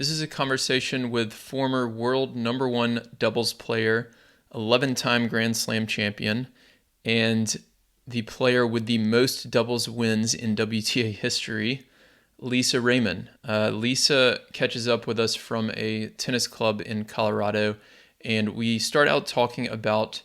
This is a conversation with former world number one doubles player, 11-time Grand Slam champion, and the player with the most doubles wins in WTA history, Lisa Raymond. Lisa catches up with us from a tennis club in Colorado, and we start out talking about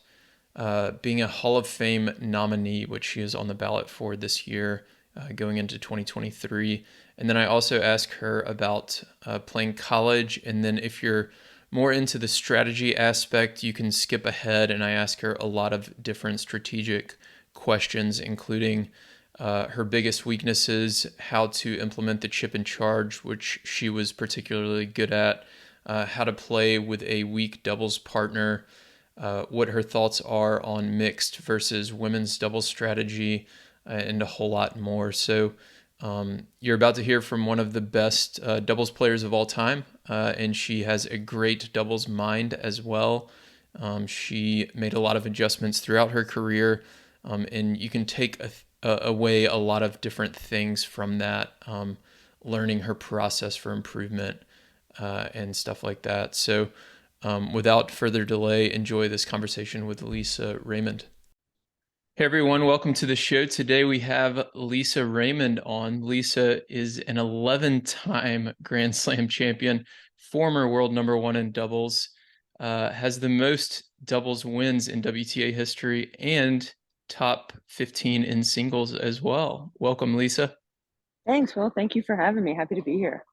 being a Hall of Fame nominee, which she is on the ballot for this year, going into 2023. And then I also ask her about playing college. And then if you're more into the strategy aspect, you can skip ahead. And I ask her a lot of different strategic questions, including her biggest weaknesses, how to implement the chip and charge, which she was particularly good at, how to play with a weak doubles partner, what her thoughts are on mixed versus women's doubles strategy, and a whole lot more. So you're about to hear from one of the best doubles players of all time, and she has a great doubles mind as well. She made a lot of adjustments throughout her career, and you can take away a lot of different things from that, learning her process for improvement and stuff like that. So without further delay, enjoy this conversation with Lisa Raymond. Hey everyone, welcome to the show. Today we have Lisa Raymond on. Lisa is an 11-time Grand Slam champion, former world number one in doubles, has the most doubles wins in WTA history, and top 15 in singles as well. Welcome, Lisa. Thanks, Will. Thank you for having me. Happy to be here.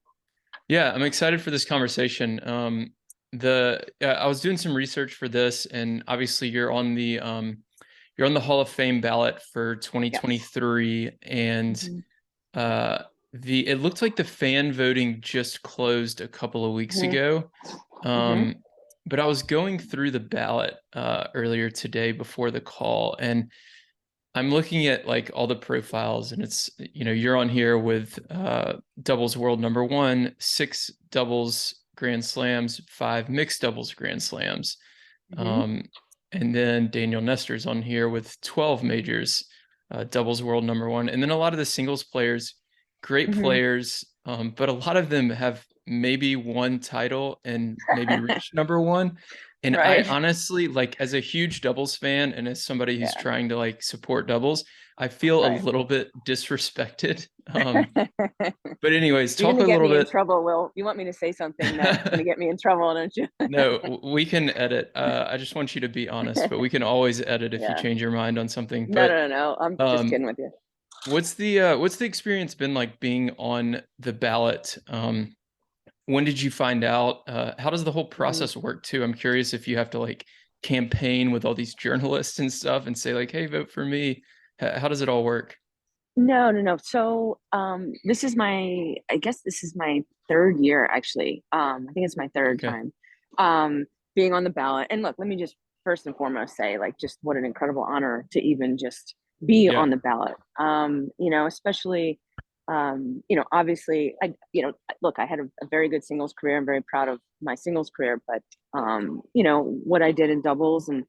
Yeah, I'm excited for this conversation. I was doing some research for this, and obviously you're on the Hall of Fame ballot for Yes. 2023, and hmm uh, the it looked like the fan voting just closed a couple of weeks hmm ago. hmm Um, but I was going through the ballot earlier today before the call, and I'm looking at like all the profiles, and it's, you're on here with doubles world number one, six doubles Grand Slams, five mixed doubles Grand Slams. hmm Um, and then Daniel Nestor's on here with 12 majors, doubles world number one. And then a lot of the singles players, great hmm players, but a lot of them have maybe one title and maybe reached number one. And I Right. honestly, like, as a huge doubles fan and as somebody who's Yeah. trying to like support doubles, I feel a Right. little bit disrespected. But anyways, You're talk gonna a get little me in bit. trouble, Will. You want me to say something that's gonna get me in trouble, don't you? No, we can edit. I just want you to be honest, but we can always edit if you Yeah. change your mind on something. No, But no, no, no. I'm just um, kidding with you. what's the experience been like being on the ballot? When did you find out? How does the whole Mhm. process work too? I'm curious if you have to like campaign with all these journalists and stuff and say like, "Hey, vote for me." How does it all work? No, no, no. So, this is I guess this is my third year actually. I think it's my third Okay. time, being on the ballot. And look, let me just first and foremost say, like, just what an incredible honor to even just be Yeah. on the ballot. Especially, obviously, look, I had a very good singles career. I'm very proud of my singles career, but, what I did in doubles and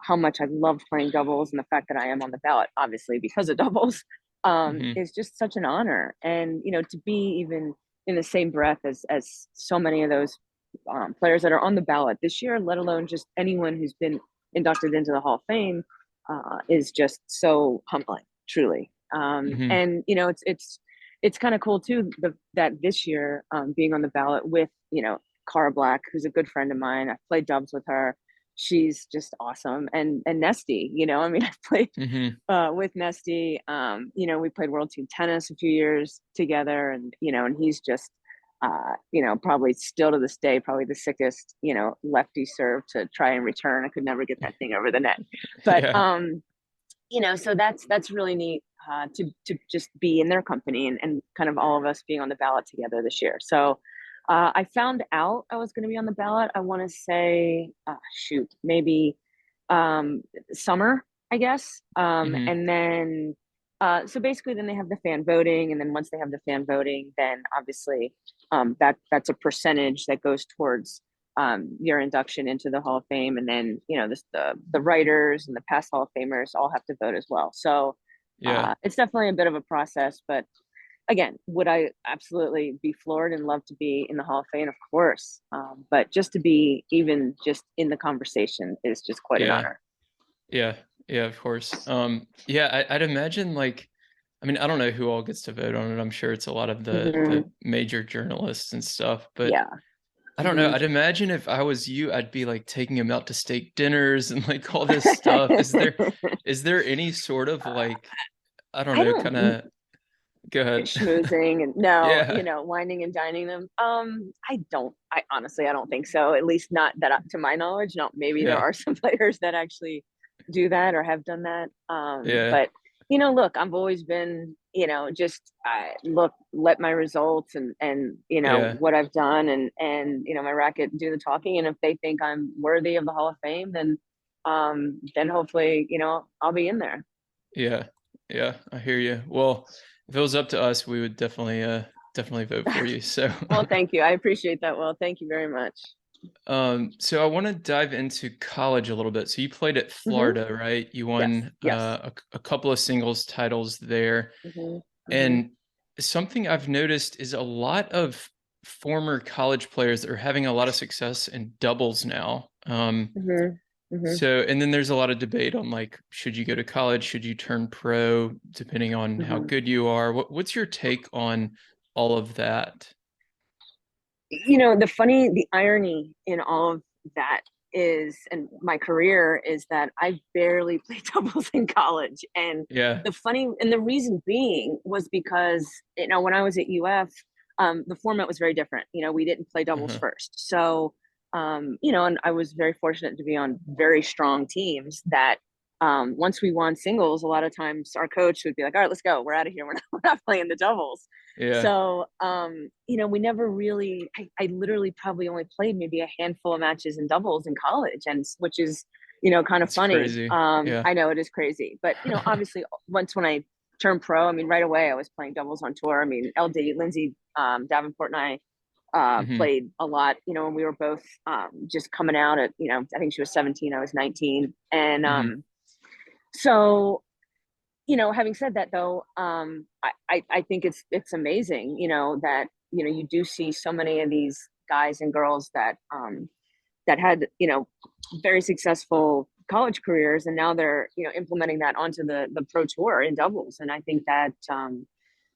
how much I've loved playing doubles and the fact that I am on the ballot, obviously because of doubles, hmm is just such an honor. And to be even in the same breath as so many of those players that are on the ballot this year, let alone just anyone who's been inducted into the Hall of Fame, is just so humbling, truly. hmm And it's kind of cool too that this year, being on the ballot with Cara Black, who's a good friend of mine. I've played dubs with her. She's just awesome. And Nesty, I mean, I've played hmm with Nesty. We played World Team Tennis a few years together, and he's just probably still to this day, probably the sickest, lefty serve to try and return. I could never get that thing over the net. But Yeah. so that's really neat, to just be in their company and kind of all of us being on the ballot together this year. So I found out I was going to be on the ballot. I want to say, shoot, maybe summer, I guess. hmm And then, so basically, then they have the fan voting, and then once they have the fan voting, then obviously, that's a percentage that goes towards your induction into the Hall of Fame, and then the writers and the past Hall of Famers all have to vote as well. So Yeah. it's definitely a bit of a process, but again, would I absolutely be floored and love to be in the Hall of Fame? Of course. But just to be even just in the conversation is just quite an Yeah. honor. Yeah. Yeah, of course. Yeah, I'd imagine like, I mean, I don't know who all gets to vote on it. I'm sure it's a lot of the Hmm. major journalists and stuff, but Yeah. I don't know. Hmm. I'd imagine if I was you, I'd be like taking him out to steak dinners and like all this stuff. Is there any sort of like, I don't I know, don't kind of go ahead. schmoozing and no, Yeah. whining and dining them. I honestly, I don't think so. At least not that to my knowledge. No, maybe there Yeah. are some players that actually do that or have done that. Yeah. But look, I've always been, just look, let my results and Yeah. what I've done and my racket do the talking. And if they think I'm worthy of the Hall of Fame, then hopefully, I'll be in there. Yeah. Yeah. I hear you. Well, if it was up to us, we would definitely vote for you. So Well, thank you. I appreciate that. Well, thank you very much. so I want to dive into college a little bit. So you played at Hmm. Florida, right? You Yes. won Yes. a couple of singles titles there. Hmm. Hmm. And something I've noticed is a lot of former college players that are having a lot of success in doubles now. Hmm. Hmm. And then there's a lot of debate on like, should you go to college? Should you turn pro, depending on how Hmm. good you are? What's your take on all of that? The irony in all of that is, and my career is that I barely played doubles in college. And Yeah. the reason being was because, when I was at UF, the format was very different. We didn't play doubles Uh-huh. first. So, and I was very fortunate to be on very strong teams that, once we won singles, a lot of times our coach would be like, all right, let's go. We're out of here. We're not playing the doubles. Yeah. So, we never really, I literally probably only played maybe a handful of matches in doubles in college, and which is, kind of That's funny. crazy. Yeah. I know it is crazy, but, obviously, once when I turned pro, I mean, right away I was playing doubles on tour. I mean, LD, Lindsay Davenport, and I Hmm. played a lot, when we were both just coming out at, I think she was 17, I was 19. And Hmm. so, having said that though, I think it's amazing, that, you do see so many of these guys and girls that had, very successful college careers, and now they're, implementing that onto the pro tour in doubles. And I think that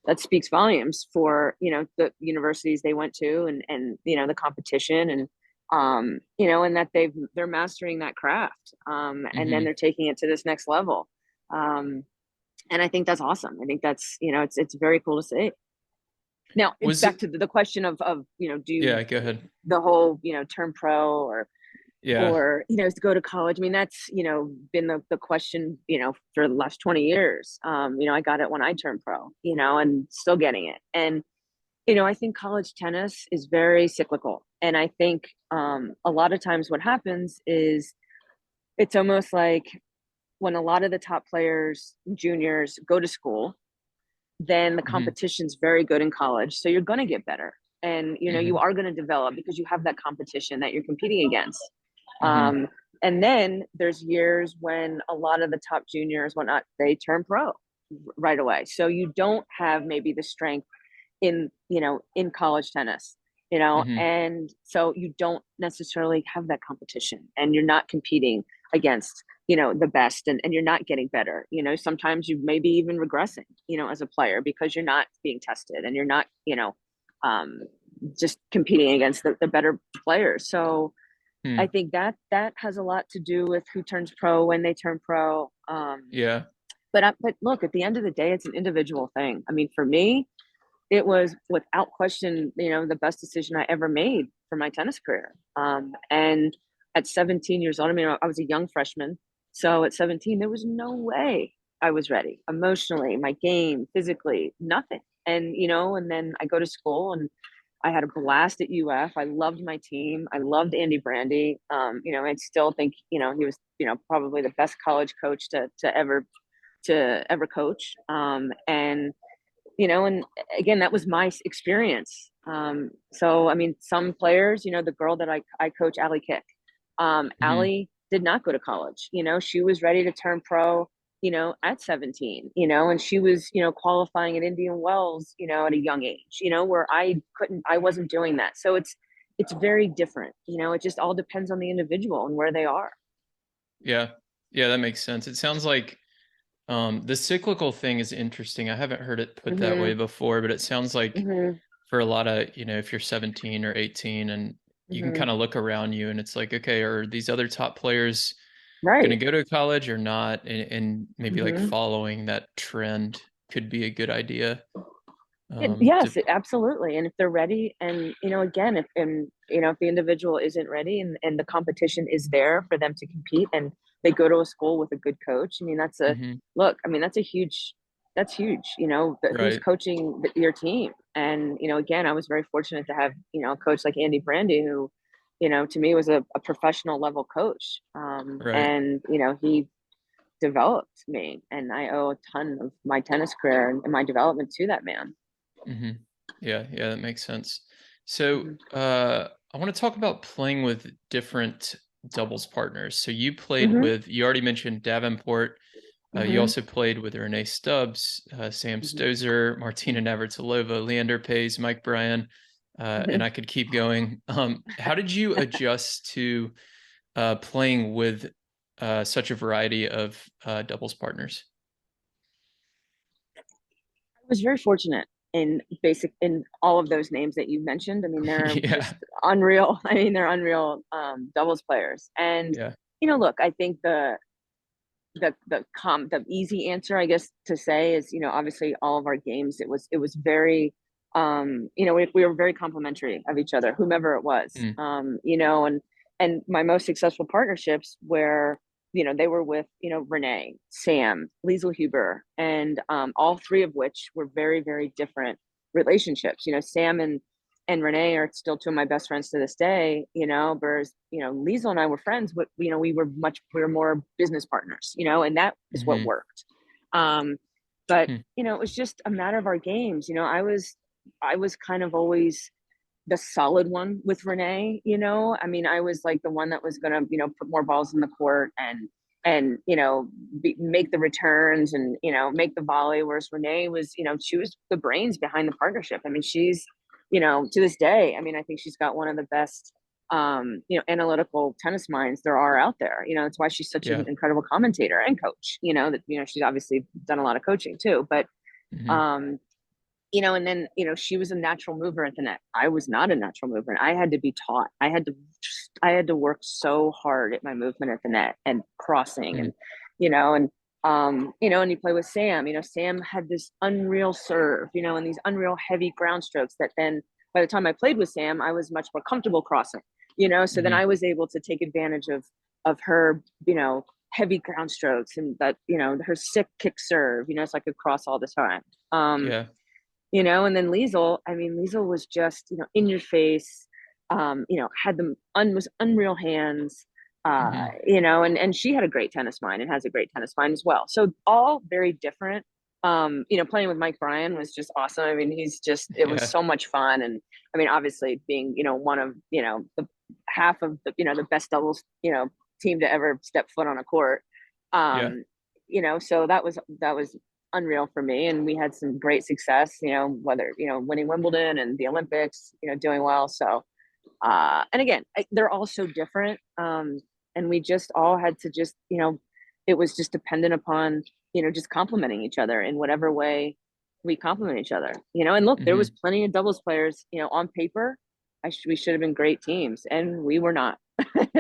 that speaks volumes for, the universities they went to, and the competition, and that they're mastering that craft, and then Hmm. they're taking it to this next level. Um, and I think that's awesome. I think that's, it's very cool to see. Now, Was back it? to the question of, do you, Yeah, go ahead. the whole, turn pro, Yeah. or to go to college. I mean, that's, been the question, for the last 20 years. I got it when I turned pro, and still getting it. And I think college tennis is very cyclical. And I think, a lot of times what happens is it's almost like when a lot of the top players, juniors, go to school, then the Hmm. competition's very good in college. So you're going to get better. And, you Hmm. are going to develop because you have that competition that you're competing against. Hmm. Um, and then there's years when a lot of the top juniors, whatnot, they turn pro right away. So you don't have maybe the strength in college tennis, Hmm. and so you don't necessarily have that competition, and you're not competing against, the best, and you're not getting better. Sometimes you may be even regressing, as a player, because you're not being tested, and you're not, um, just competing against the better players. So I Hmm. think that has a lot to do with who turns pro when they turn pro. Yeah. But look, at the end of the day, it's an individual thing. I mean, for me, it was without question, the best decision I ever made for my tennis career. And at 17 years old, I mean, I was a young freshman. So at 17, there was no way I was ready emotionally, my game, physically, nothing. And, and then I go to school, and I had a blast at UF. I loved my team. I loved Andy Brandy. I still think, he was, probably the best college coach to ever coach. And again, that was my experience. So, I mean, some players, the girl that I coach, Allie Kick, Hmm. Allie did not go to college. She was ready to turn pro, at 17, and she was, qualifying at Indian Wells, at a young age, where I wasn't doing that. So it's very different. It just all depends on the individual and where they are. Yeah. Yeah, that makes sense. It sounds like the cyclical thing is interesting. I haven't heard it put that way Hmm. before, but it sounds like Hmm. for a lot of, if you're 17 or 18 and you can Hmm. kind of look around you and it's like, okay, are these other top players going to Right. go to college or not? And maybe like Hmm. following that trend could be a good idea. Yes, absolutely. And if they're ready, and again, if the individual isn't ready, and the competition is there for them to compete, and they go to a school with a good coach, I mean, that's a Mhm. look. I mean, that's huge. Who's Right. coaching your team, and again, I was very fortunate to have a coach like Andy Brandy, who, to me was a professional level coach, Right. and he developed me, and I owe a ton of my tennis career and my development to that man. Hmm. Yeah, yeah, that makes sense. So, Mhm. I want to talk about playing with different doubles partners. So Mhm. you already mentioned Davenport. You Mhm. also played with Renee Stubbs, Sam Mhm. Stosur, Martina Navratilova, Leander Paes, Mike Bryan, and Mhm. I could keep going. How did you adjust to playing with such a variety of doubles partners? I was very fortunate in all of those names that you mentioned. I mean, they're Yeah, just unreal. I mean, they're unreal doubles players. And yeah. look, I think the easy answer, I guess, to say is, obviously all of our games, it was very, we were very complimentary of each other, whomever it was, Mm, and my most successful partnerships where they were with Renee, Sam, Liesel Huber, and all three of which were very, very different relationships. Sam and Renee are still two of my best friends to this day, whereas, Liesel and I were friends, but, we were more business partners, and that is what hmm worked. Um, but, hmm it was just a matter of our games. I was kind of always the solid one with Renee, I mean, I was like the one that was going to, put more balls in the court and, make the returns and, make the volley. Whereas Renee was, she was the brains behind the partnership. I mean, she's, to this day, I mean, I think she's got one of the best, analytical tennis minds there are out there. That's why she's such an Yeah. incredible commentator and coach, that, she's obviously done a lot of coaching too. But, hmm um, and then, she was a natural mover at the net. I was not a natural mover, and I had to be taught. I had to work so hard at my movement at the net and crossing, hmm and, and you play with Sam. Sam had this unreal serve, and these unreal heavy ground strokes that then by the time I played with Sam, I was much more comfortable crossing, so then hmm I was able to take advantage of her, heavy ground strokes and that, her sick kick serve, so I could cross all the time. Yeah. And then Liesel, I mean, Liesel was just, in your face, had the most unreal hands, hmm and she had a great tennis mind and has a great tennis mind as well. So all very different. Playing with Mike Bryan was just awesome. I mean, it was Yeah. so much fun. And I mean, obviously being, one of, the half of the, the best doubles, team to ever step foot on a court. Yeah. Um, so that was unreal for me. And we had some great success, whether, winning Wimbledon and the Olympics, doing well. So, and again, they're all so different. And we just all had to just, it was just dependent upon, just complimenting each other in whatever way we compliment each other, and look, there was hmm plenty of doubles players, on paper. We should have been great teams and we were not.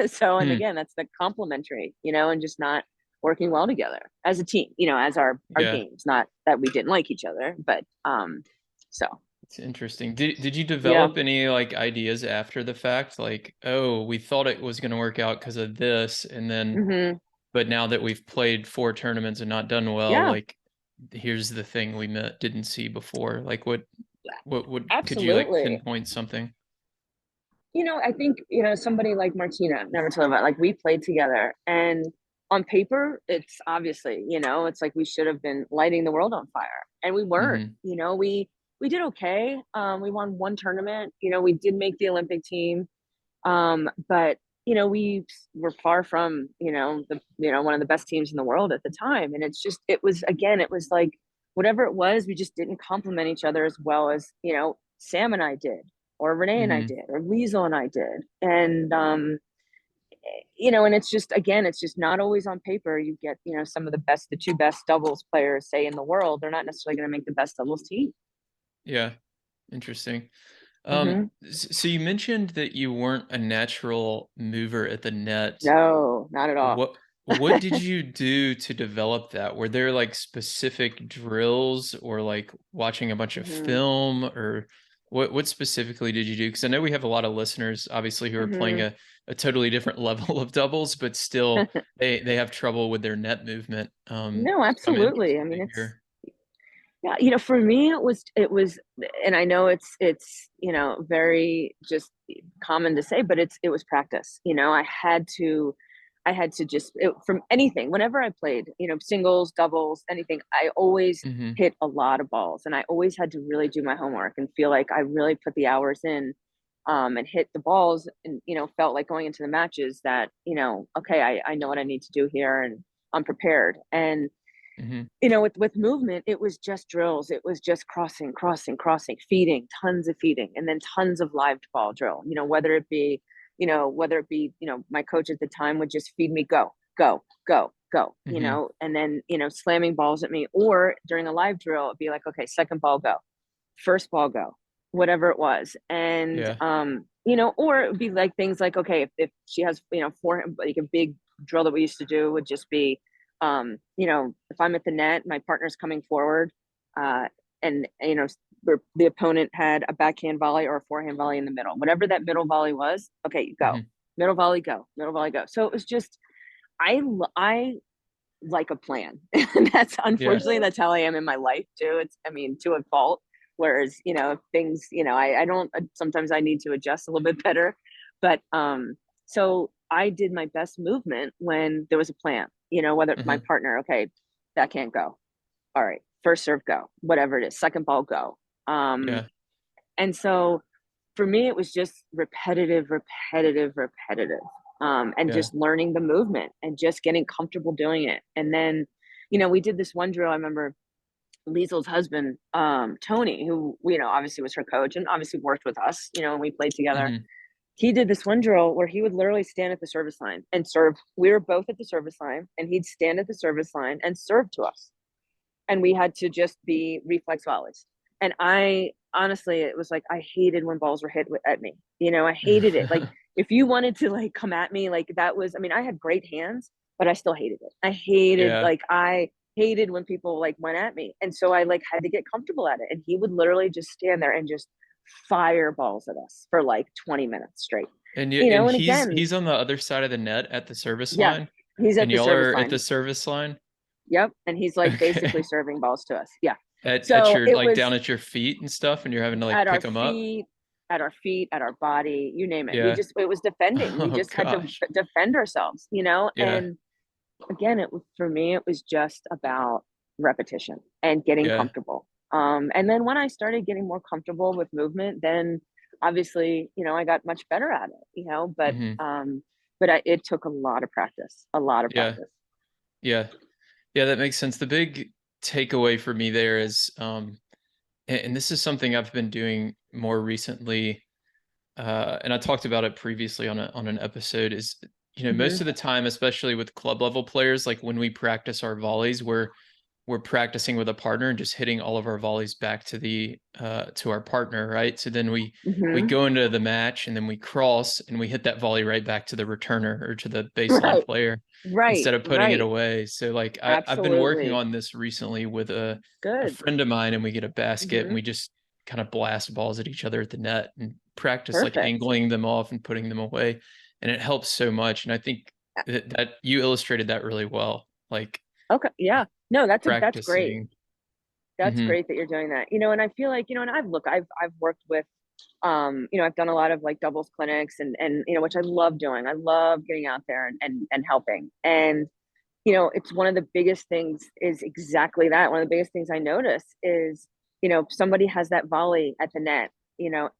So, and Hmm. again, that's the complimentary, and just not working well together as a team, as our Yeah. games, not that we didn't like each other, but so It's interesting. Did you yeah. develop any like ideas after the fact? Like, oh, we thought it was going to work out because of this, and then, Hmm. but now that we've played four tournaments and not done well, Yeah, like, here's the thing we didn't see before. Like, what could you like absolutely. pinpoint something? I think, somebody like Martina Navratilova, like we played together, and on paper, it's obviously, it's like we should have been lighting the world on fire, and we weren't. Hmm We did okay. We won one tournament. We did make the Olympic team, but we were far from, one of the best teams in the world at the time. And it was, again, it was like, whatever it was, we just didn't complement each other as well as, Sam and I did, or Renee and I Hmm. did, or Liesel and I did. And it's just, again, it's just not always on paper. You get, some of the two best doubles players, say, in the world, they're not necessarily going to make the best doubles team. Yeah, interesting. Hmm. So you mentioned that you weren't a natural mover at the net. No, not at all. What did you do to develop that? Were there like specific drills or like watching a bunch of Hmm. film, or what specifically did you do? Because I know we have a lot of listeners, obviously, who are playing Hmm. a totally different level of doubles, but still they have trouble with their net movement. No, So I'm absolutely. I interested to mean, hear. yeah, for me, it was, and I know it's, very just common to say, but it was practice. I had to just, from anything, whenever I played, singles, doubles, anything, I always Hmm. hit a lot of balls, and I always had to really do my homework and feel like I really put the hours in, and hit the balls, and, felt like going into the matches that, okay, I know what I need to do here, and I'm prepared. And Hmm. with movement, it was just drills. It was just crossing, crossing, crossing, feeding, tons of feeding, and then tons of live ball drill. Whether it be, my coach at the time would just feed me, go, go, go, go, Hmm. and then, slamming balls at me. Or during a live drill, it'd be like, okay, second ball, go, first ball, go, whatever it was. And, Yeah. or it would be like things like, okay, if she has, like a big drill that we used to do would just be, if I'm at the net, my partner's coming forward, uh, and the opponent had a backhand volley or a forehand volley in the middle, whatever that middle volley was. Okay, go, Hmm. middle volley, go, middle volley, go. So it was just, I like a plan, and Yeah. that's how I am in my life too. It's, I mean, to a fault. Whereas, things, I don't, sometimes I need to adjust a little bit better, but so I did my best movement when there was a plan. Whether my Hmm. partner, okay, that can't go. All right, first serve, go. Whatever it is, second ball, go. Um, Yeah. and so for me, it was just repetitive, repetitive, repetitive. And Yeah. just learning the movement and just getting comfortable doing it. And then, we did this one drill. I remember Liesel's husband, Tony, who, obviously was her coach and obviously worked with us, and we played together. Hmm. He did this one drill where he would literally stand at the service line and serve. We were both at the service line, and he'd stand at the service line and serve to us. And we had to just be reflex volleys. And I honestly, it was like, I hated when balls were hit at me. I hated it. Like, if you wanted to like come at me, like that was, I mean, I had great hands, but I still hated it. Yeah. I hated when people like went at me. And so I like had to get comfortable at it. And he would literally just stand there and just fire balls at us for like 20 minutes straight. And And again, he's on the other side of the net at the service yeah, line, he's at and the y'all service are at the line. service line. Yep. And he's like basically Okay. serving balls to us. Yeah. At So your it like was down at your feet and stuff, and you're having to like at pick our them up. feet, at our body, you name it. Yeah. It was defending. We Oh just had to gosh. defend ourselves, Yeah. and again, it was, for me, it was just about repetition and getting Yeah. comfortable. And then when I started getting more comfortable with movement, then obviously, I got much better at it, Hmm. it took a lot of practice, a lot of Yeah. practice. Yeah. Yeah. That makes sense. The big takeaway for me there is, and this is something I've been doing more recently, and I talked about it previously on an episode, is most Hmm. of the time, especially with club level players, like when we practice our volleys, we're practicing with a partner and just hitting all of our volleys back to our partner, right? So then we Hmm. go into the match and then we cross and we hit that volley right back to the returner or to the baseline Right, player right, instead of putting it right. away. So like I've been working Absolutely. on this recently with a Good. friend of mine, and we get a basket and Hmm. we just kind of blast balls at each other at the net and practice like Perfect. angling them off and putting them away. And it helps so much. And I think that you illustrated that really well. Like Okay. Yeah. No, that's great. practicing. That's Hmm. great that you're doing that. And I feel like, and I've worked with, I've done a lot of like doubles clinics, and which I love doing. I love getting out there and helping. And, it's one of the biggest things is exactly that. One of the biggest things I notice is, somebody has that volley at the net.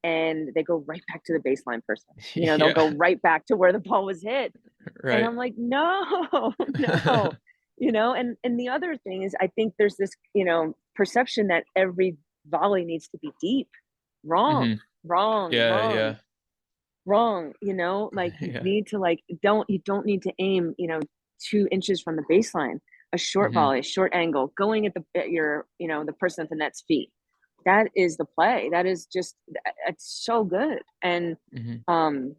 and they go right back to the baseline person. They'll go Yeah. right back to where the ball was hit. And Right. I'm like, no, no, and the other thing is I think there's this, perception that every volley needs to be deep. Wrong, Hmm. wrong, Yeah. wrong, Yeah. wrong. Like you Yeah. need to you don't need to aim, 2 inches from the baseline. A short Hmm. volley, short angle, going at your, the person at the net's feet. That is the play. That is just it's so good. And Hmm. um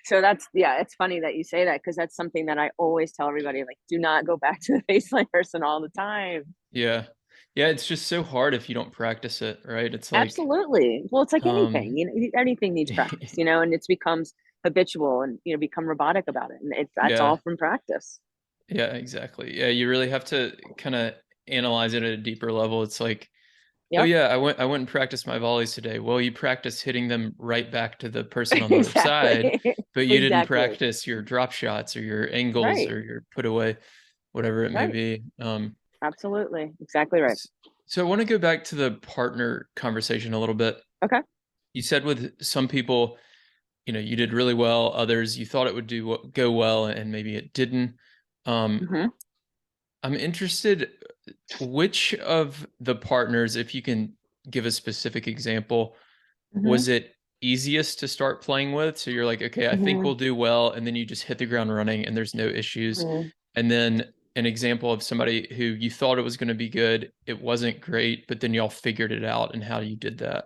so that's yeah, it's funny that you say that because that's something that I always tell everybody, like, do not go back to the baseline person all the time. Yeah. Yeah. It's just so hard if you don't practice it, right? It's like, Absolutely. Well, it's like anything, um, anything needs practice, and it's becomes habitual and become robotic about it. And that's yeah. all from practice. Yeah, exactly. Yeah, you really have to kind of analyze it at a deeper level. It's like, oh Yep. yeah, I went and practiced my volleys today. Well, you practice hitting them right back to the person on the other side, Exactly. but you didn't Exactly. practice your drop shots or your angles Right. or your put away, whatever it may Right. be. Absolutely. Exactly right. So I want to go back to the partner conversation a little bit. Okay. You said with some people, you did really well. Others, you thought it would go well, and maybe it didn't. Um, Hmm. I'm interested, which of the partners, if you can give a specific example, Hmm. was it easiest to start playing with? So you're like, okay, I think Hmm. we'll do well, and then you just hit the ground running and there's no issues. Hmm. And then an example of somebody who you thought it was going to be good, it wasn't great, but then y'all figured it out and how you did that.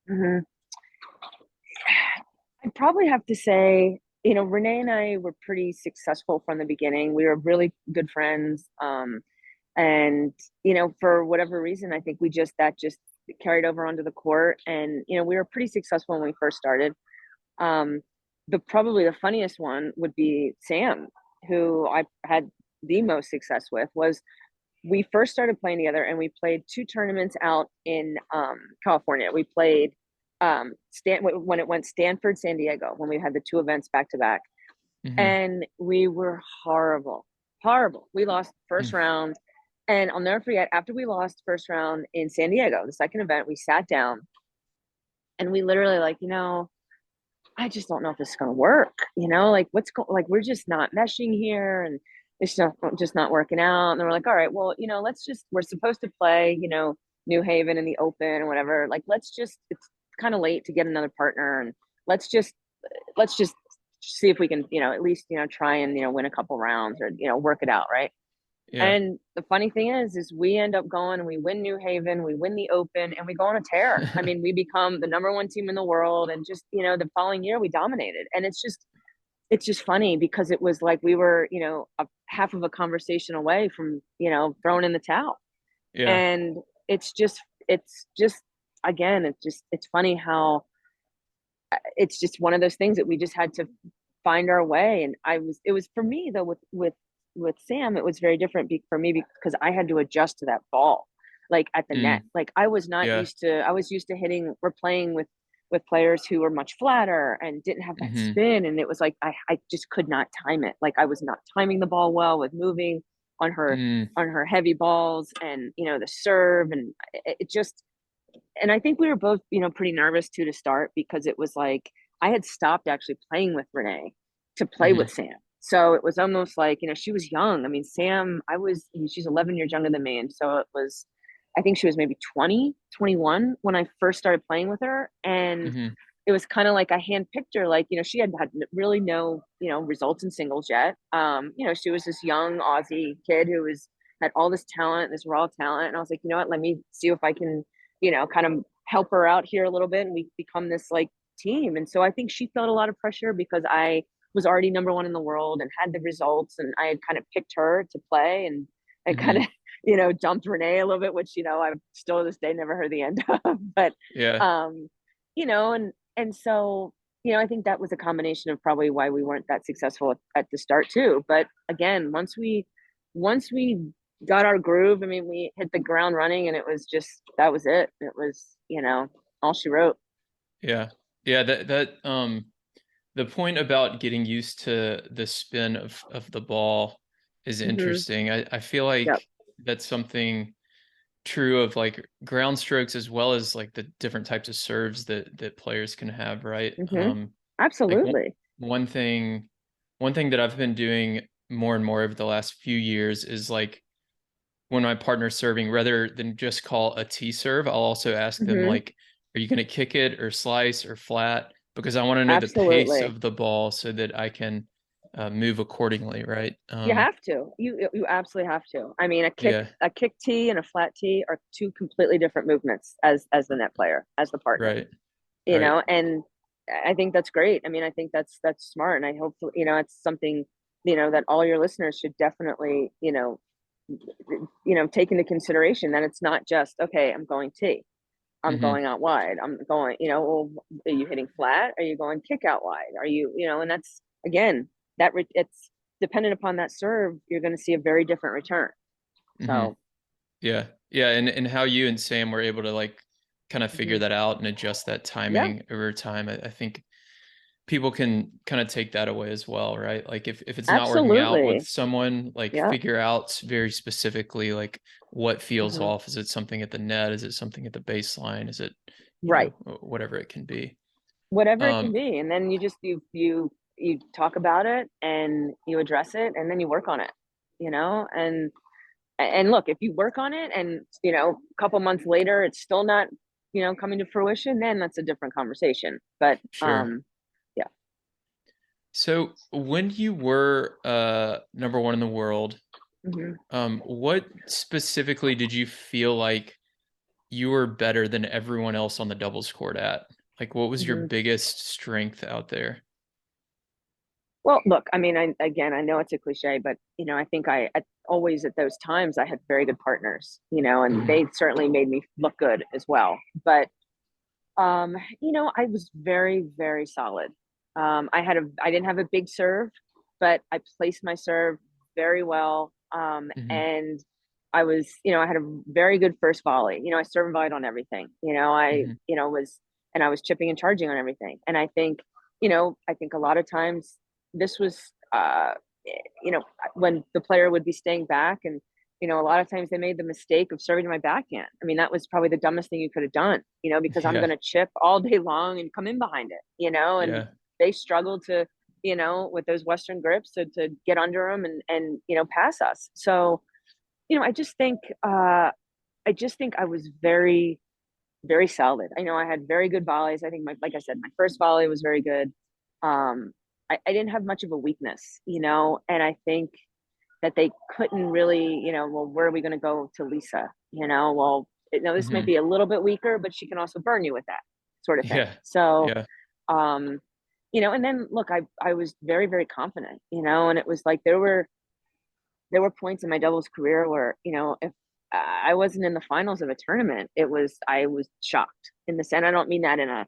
Hmm. I'd probably have to say, Renee and I were pretty successful from the beginning. We were really good friends. And, for whatever reason, I think that just carried over onto the court. And, we were pretty successful when we first started. Um, probably the funniest one would be Sam, who I had the most success with. Was We first started playing together and we played 2 tournaments out in California. We played when it went Stanford, San Diego, when we had the 2 events back to back. Hmm. And we were horrible, horrible. We lost first round. And I'll never forget, after we lost first round in San Diego, the second event, we sat down and we literally like, I just don't know if this is going to work. Like like we're just not meshing here, and it's just not working out. And then we're like, all right, well, we're supposed to play, New Haven in the Open or whatever. Like, it's kind of late to get another partner, and let's just let's just see if we can, at least, try and win a couple rounds or work it out, right? Yeah. And the funny thing is we end up going and we win New Haven, we win the Open, and we go on a tear. I mean, we become the number 1 team in the world, and just the following year we dominated. And it's just funny because it was like we were a half of a conversation away from throwing in the towel. Yeah. And it's just again, it's funny how it's just one of those things that we just had to find our way. And it was for me though with Sam, it was very different for me because I had to adjust to that ball, like at the net. Mm. Like Yeah. I was used to hitting or playing with players who were much flatter and didn't have that Hmm. spin. And it was like, I just could not time it. Like I was not timing the ball well with moving on her, Mm. on her heavy balls and, the serve. And it just, and I think we were both, pretty nervous too to start because it was like I had stopped actually playing with Renee to play with Hmm. Sam. So it was almost like, she was young. I mean, she's 11 years younger than me. And so I think she was maybe 20, 21 when I first started playing with her. And Hmm. it was kind of like I handpicked her, like, she had really no, results in singles yet. She was this young Aussie kid had all this talent, this raw talent. And I was like, you know what, let me see if I can kind of help her out here a little bit and we become this like team. And so I think she felt a lot of pressure because I was already number 1 in the world and had the results and I had kind of picked her to play and I kind Hmm. of, dumped Renee a little bit, which, I've still to this day never heard the end of. But, Yeah. um, and so, I think that was a combination of probably why we weren't that successful at the start too. But again, once we got our groove. I mean, we hit the ground running and that was it. It was, all she wrote. Yeah. Yeah. The point about getting used to the spin of the ball is Hmm. interesting. I feel Yep. like that's something true of like ground strokes as well as like the different types of serves that players can have, right? Hmm. Like Absolutely. one thing one thing that I've been doing more and more over the last few years is like when my partner's serving, rather than just call a T serve, I'll also ask them Hmm. like, are you going to kick it or slice or flat? Because I want to know the pace Absolutely. of the ball so that I can move accordingly, right? You have to. You absolutely have to. I mean, Yeah, a kick tee and a flat tee are two completely different movements as the net player, as the partner. right, You right. know, and I think that's great. I mean, I think that's smart, and I hope it's something that all your listeners should definitely take into consideration that it's not just okay. I'm going tee. I'm Hmm. going out wide. I'm going. Well, are you hitting flat? Are you going kick out wide? Are you? And that's again it's dependent upon that serve. You're going to see a very different return. Hmm. So Yeah, yeah, and how you and Sam were able to like kind of figure mhm. that out and adjust that Yeah, timing over time. I think people can kind of take that away as well, right? Like if it's not working out with absolutely. someone, like Yeah. figure out very specifically like what feels Hmm. off. Is it something at the net? Is it something at the baseline? Is it, Right. whatever it can be. Whatever it can Um, be, and then you talk about it and you address it, and then you work on it. And look, if you work on it and a couple months later it's still not coming to fruition, then that's a different conversation. But sure. yeah. So when you were number one in the world, Hmm. what specifically did you feel like you were better than everyone else on the doubles court at? Like, what was your Hmm. biggest strength out there? Well, look, I mean, I know it's a cliche, but I think always at those times I had very good partners, and Hmm. they certainly made me look good as well. But I was very, very solid. I didn't have a big serve, but I placed my serve very well. Hmm. And I had a very good first volley. I serve and volleyed on everything. Hmm. And I was chipping and charging on everything. And I think a lot of times this was, when the player would be staying back and a lot of times they made the mistake of serving to my backhand. I mean, that was probably the dumbest thing you could have done, because I'm going Yeah, to chip all day long and come in behind it, and yeah. they struggled to, with those Western grips to get under them and, pass us. So, I just think, I was very, very solid. I know I had very good volleys. I think like I said, my first volley was very good. I didn't have much of a weakness, and I think that they couldn't really, well, where are we going to go to Lisa? Well, this might Hmm. be a little bit weaker, but she can also burn you with that sort of thing. Yeah, So, yeah. um, and then look, I was very, very confident, and it was like there were points in my doubles career where, if I wasn't in the finals of a tournament, I was shocked in the sense. I don't mean that in a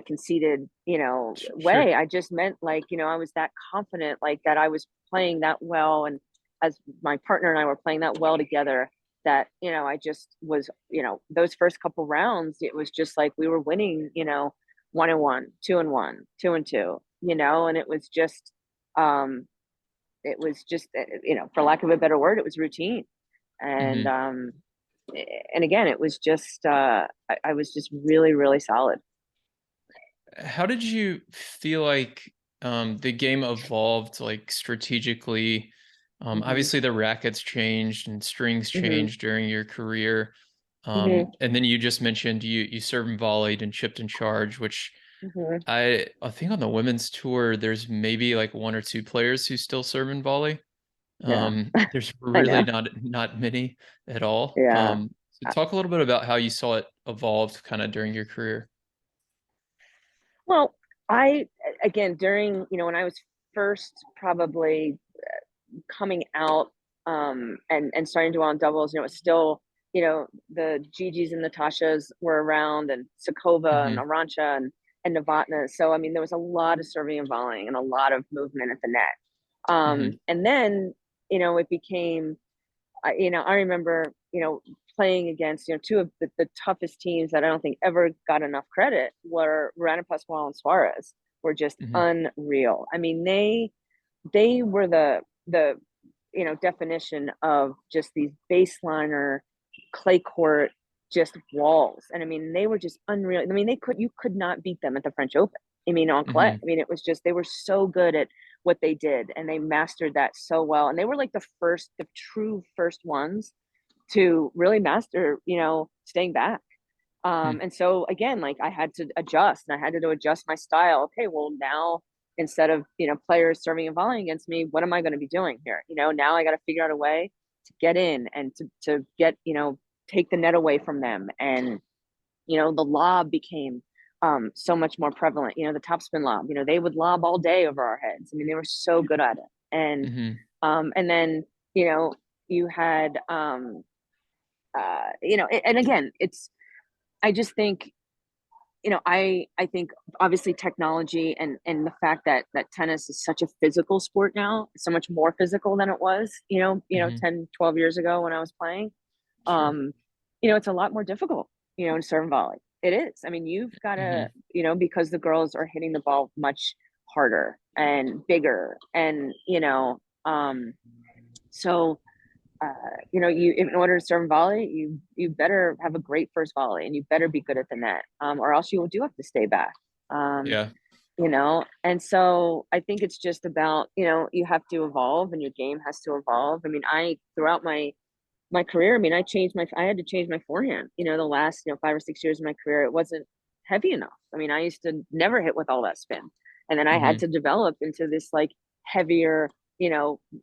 conceited, Sure. way. I just meant like, I was that confident, like that I was playing that well. And as my partner and I were playing that well together, that, I just was, those first couple rounds, it was just like we were winning, 1-1, 2-1, 2-2, and um, it was just for lack of a better word, it was routine. and Hmm. um and again, it was just I was just really, really solid. How did you feel like the game evolved like strategically? Hmm. Obviously the rackets changed and strings Hmm. changed during your career. Hmm. And then you just mentioned you served and volleyed and chipped and charged, which Hmm. I think on the women's tour there's maybe like one or two players who still serve and volley. Yeah. There's I really know. not many at all. Yeah. So Uh, talk a little bit about how you saw it evolved kind of during your career. well, I again, during when I was first probably coming out, and starting to on doubles, it's still, the Gigi's and Natashas were around, and Sakova and Hmm. Arancha and Novotna. So I mean, there was a lot of serving and volleying and a lot of movement at the net. Hmm. And then it became, I remember playing against two of the toughest teams that I don't think ever got enough credit were Rana Pascual and Suarez. Were just Hmm. unreal. I mean, they were the definition of just these baseliner clay court, just walls. And I mean, they were just unreal. I mean, you could not beat them at the French Open. I mean, on clay. Hmm. I mean, it was just, they were so good at what they did and they mastered that so well. And they were like the true first ones to really master, staying back. And so again, like I had to adjust and I had to adjust my style. Okay, well now instead of, players serving and volleying against me, what am I going to be doing here? Now I got to figure out a way to get in and to get, take the net away from them. And, the lob became so much more prevalent, the topspin lob, they would lob all day over our heads. I mean, they were so good at it. Hmm. And then, you had, and again, I just think, I think obviously technology and the fact that tennis is such a physical sport now, so much more physical than it was, Hmm. 10, 12 years ago when I was playing. Sure. Um, it's a lot more difficult, to serve and volley. It is. I mean, you've got to, Hmm. because the girls are hitting the ball much harder and bigger and, so you in order to serve and volley, you better have a great first volley and you better be good at the net, or else you do have to stay back. Um, Yeah. and so I think it's just about, you have to evolve and your game has to evolve. I mean, I throughout my career, I mean, I had to change my forehand. The last 5 or 6 years of my career, it wasn't heavy enough. I mean, I used to never hit with all that spin, and then I had Hmm. to develop into this like heavier,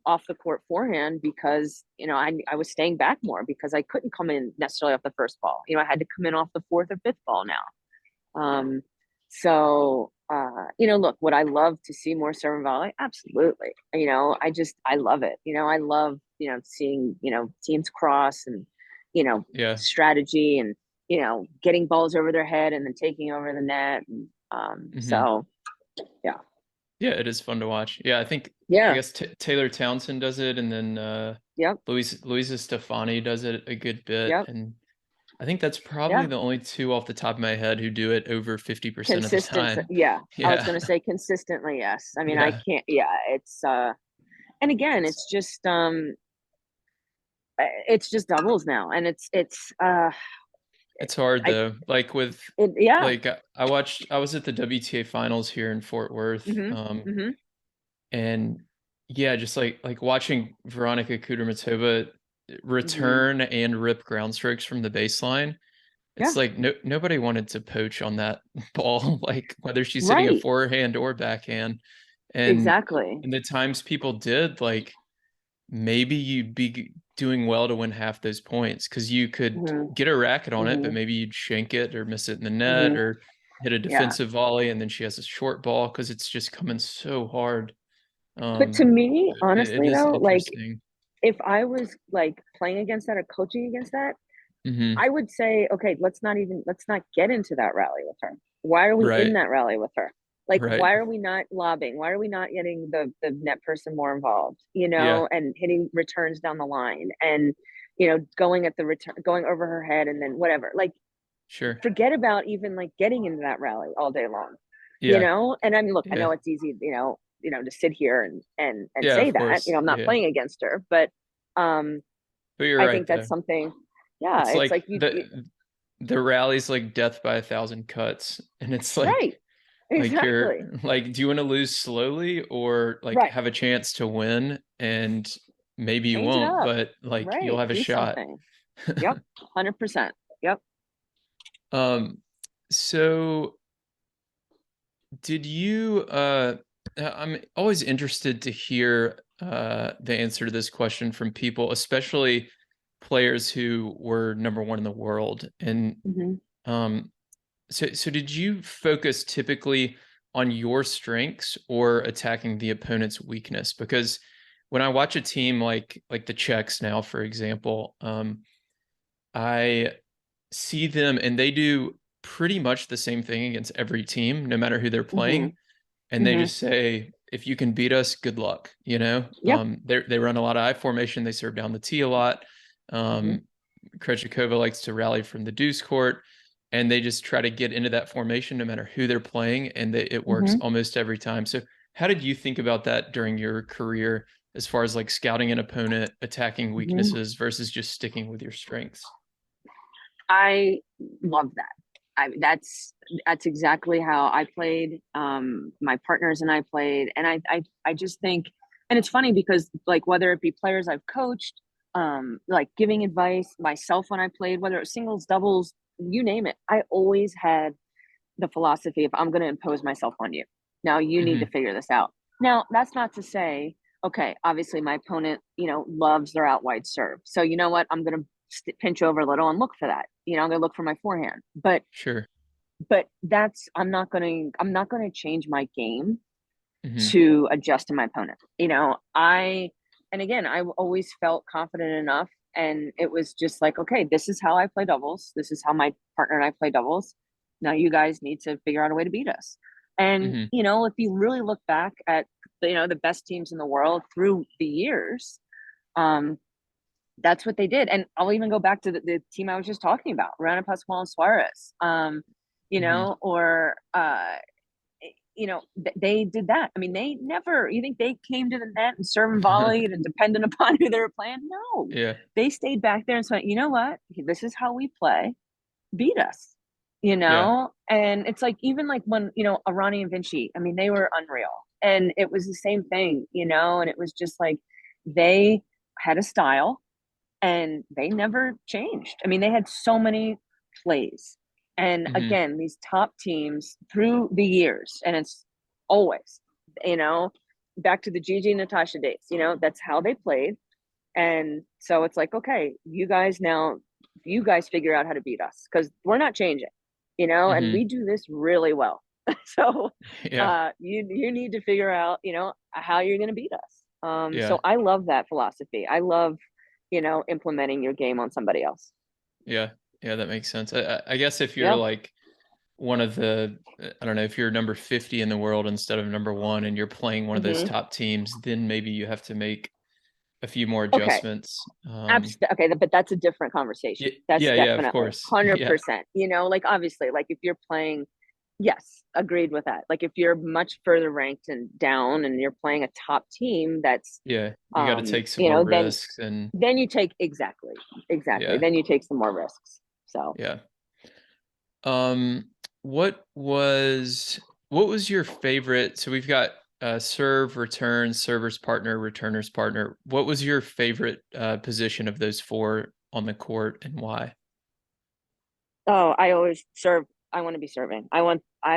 off the court forehand because I was staying back more because I couldn't come in necessarily off the first ball. I had to come in off the fourth or fifth ball now. So look, would I love to see more serve and volley? Absolutely. I love it. I love, seeing, teams cross and, Yeah. strategy and, getting balls over their head and then taking over the net. And, Hmm. so yeah. Yeah, it is fun to watch. Yeah, I Yeah. guess Taylor Townsend does it, and then Yep. Luisa Stefani does it a good bit, Yep. and I think that's probably Yeah. the only two off the top of my head who do it over 50% of the Consistent. time. Yeah. I was Yeah. going to say consistently. Yes. I mean, I Yeah. can't, yeah, and again, it's just doubles now. And It's hard I, though. Like with yeah. like I was at the WTA finals here in Fort Worth. Hmm. Hmm. And yeah, just like watching Veronika Kudermetova Hmm. return and rip ground strokes from the baseline. It's Yeah. like nobody wanted to poach on that ball, like whether she's hitting a Right. forehand or backhand. And Exactly. and the times people did, like maybe you'd be doing well to win half those points because you could Hmm. get a racket on it, but Hmm. maybe you'd shank it or miss it in the net Hmm. or hit a Yeah. defensive volley, and then she has a short ball because it's just coming so hard. But to Um, me, it honestly, is though, like interesting. if I was like playing against that or coaching against that, Hmm. I would say, okay, let's not get into that rally with her. Why are we in Right. that rally with her? Like, Right. why are we not lobbing? Why are we not getting the net person more involved, Yeah. and hitting returns down the line and, going at the return, going over her head and then whatever. Like, Sure. forget about even like getting into that rally all day long, Yeah. And I mean, look, I Yeah. know it's easy, to sit here and Yeah. say Of that, course. I'm not Yeah. playing against her, but um, But you're I right think that's though. something. Yeah, It's it's like like you the rally's like death by a thousand cuts, and it's like right, exactly, you're like, do you want to lose slowly or like right. have a chance to win? And maybe you Change it won't, up, but like you'll right? have a Do shot. something. Yep, 100%. Yep. Um, so did you I'm always interested to hear the answer to this question from people, especially players who were number one in the world. And Hmm. um so did you focus typically on your strengths or attacking the opponent's weakness? Because when I watch a team like the Czechs now, for example, I see them and they do pretty much the same thing against every team, no matter who they're Hmm. playing. And they Hmm. just say, if you can beat us, good luck. Yeah. They run a lot of I formation. They serve down the tee a lot. Hmm. Um, Krejcikova likes to rally from the deuce court, and they just try to get into that formation no matter who they're playing, and it works Hmm. almost every time. So, how did you think about that during your career, as far as like scouting an opponent, attacking Hmm. weaknesses versus just sticking with your strengths? I love that. That's exactly how I played. My partners and I played, and I just think, and it's funny because like whether it be players I've coached, like giving advice myself when I played, whether it was singles, doubles, you name it, I always had the philosophy of I'm going to impose myself on you. Now you need to Hmm. figure this out. Now that's not to say, okay, obviously my opponent, loves their out wide serve. So you know what? I'm going to pinch over a little and look for that. I'm going to look for my forehand. Sure. But that's I'm not going to change my game Hmm. to adjust to my opponent. And again, I always felt confident enough, and it was just like, okay, this is how I play doubles. This is how my partner and I play doubles. Now you guys need to figure out a way to beat us. And Hmm. if you really look back at the best teams in the world through the years, um, that's what they did. And I'll even go back to the team I was just talking about, Rana Pascual and Suarez. Hmm. Or they did that. I mean, they never, you think they came to the net and serve and volleyed and dependent upon who they were playing? No, Yeah. they stayed back there and said, you know what? This is how we play. Beat us, Yeah. And it's like, even like when, Arani and Vinci, I mean, they were unreal. And it was the same thing, and it was just like they had a style and they never changed. I mean, they had so many plays. And Hmm. again, these top teams through the years, and it's always, you know, back to the Gigi and Natasha days, that's how they played. And so it's like, okay, you guys figure out how to beat us because we're not changing, and Hmm. we do this really well. So Yeah. you need to figure out, how you're going to beat us. Yeah. So I love that philosophy. I love, implementing your game on somebody else. Yeah. Yeah. That makes sense. I guess if you're Yeah. like one of the, I don't know, if you're number 50 in the world instead of number one and you're playing one of those Hmm. top teams, then maybe you have to make a few more Okay. adjustments. Okay, but that's a different conversation. Yeah. That's Yeah. Yeah. Of definitely course. Yeah. 100%. Like obviously, like if you're playing, yes, agreed with that. Like if you're much further ranked and down and you're playing a top team that's Yeah. You got to take some more then risks and you take exactly. yeah. Then you take some more risks. So, Yeah. Um, what was what was your favorite? So we've got serve, return, server's partner, returner's partner. What was your favorite position of those four on the court and why? oh, I always serve. I want to be serving. I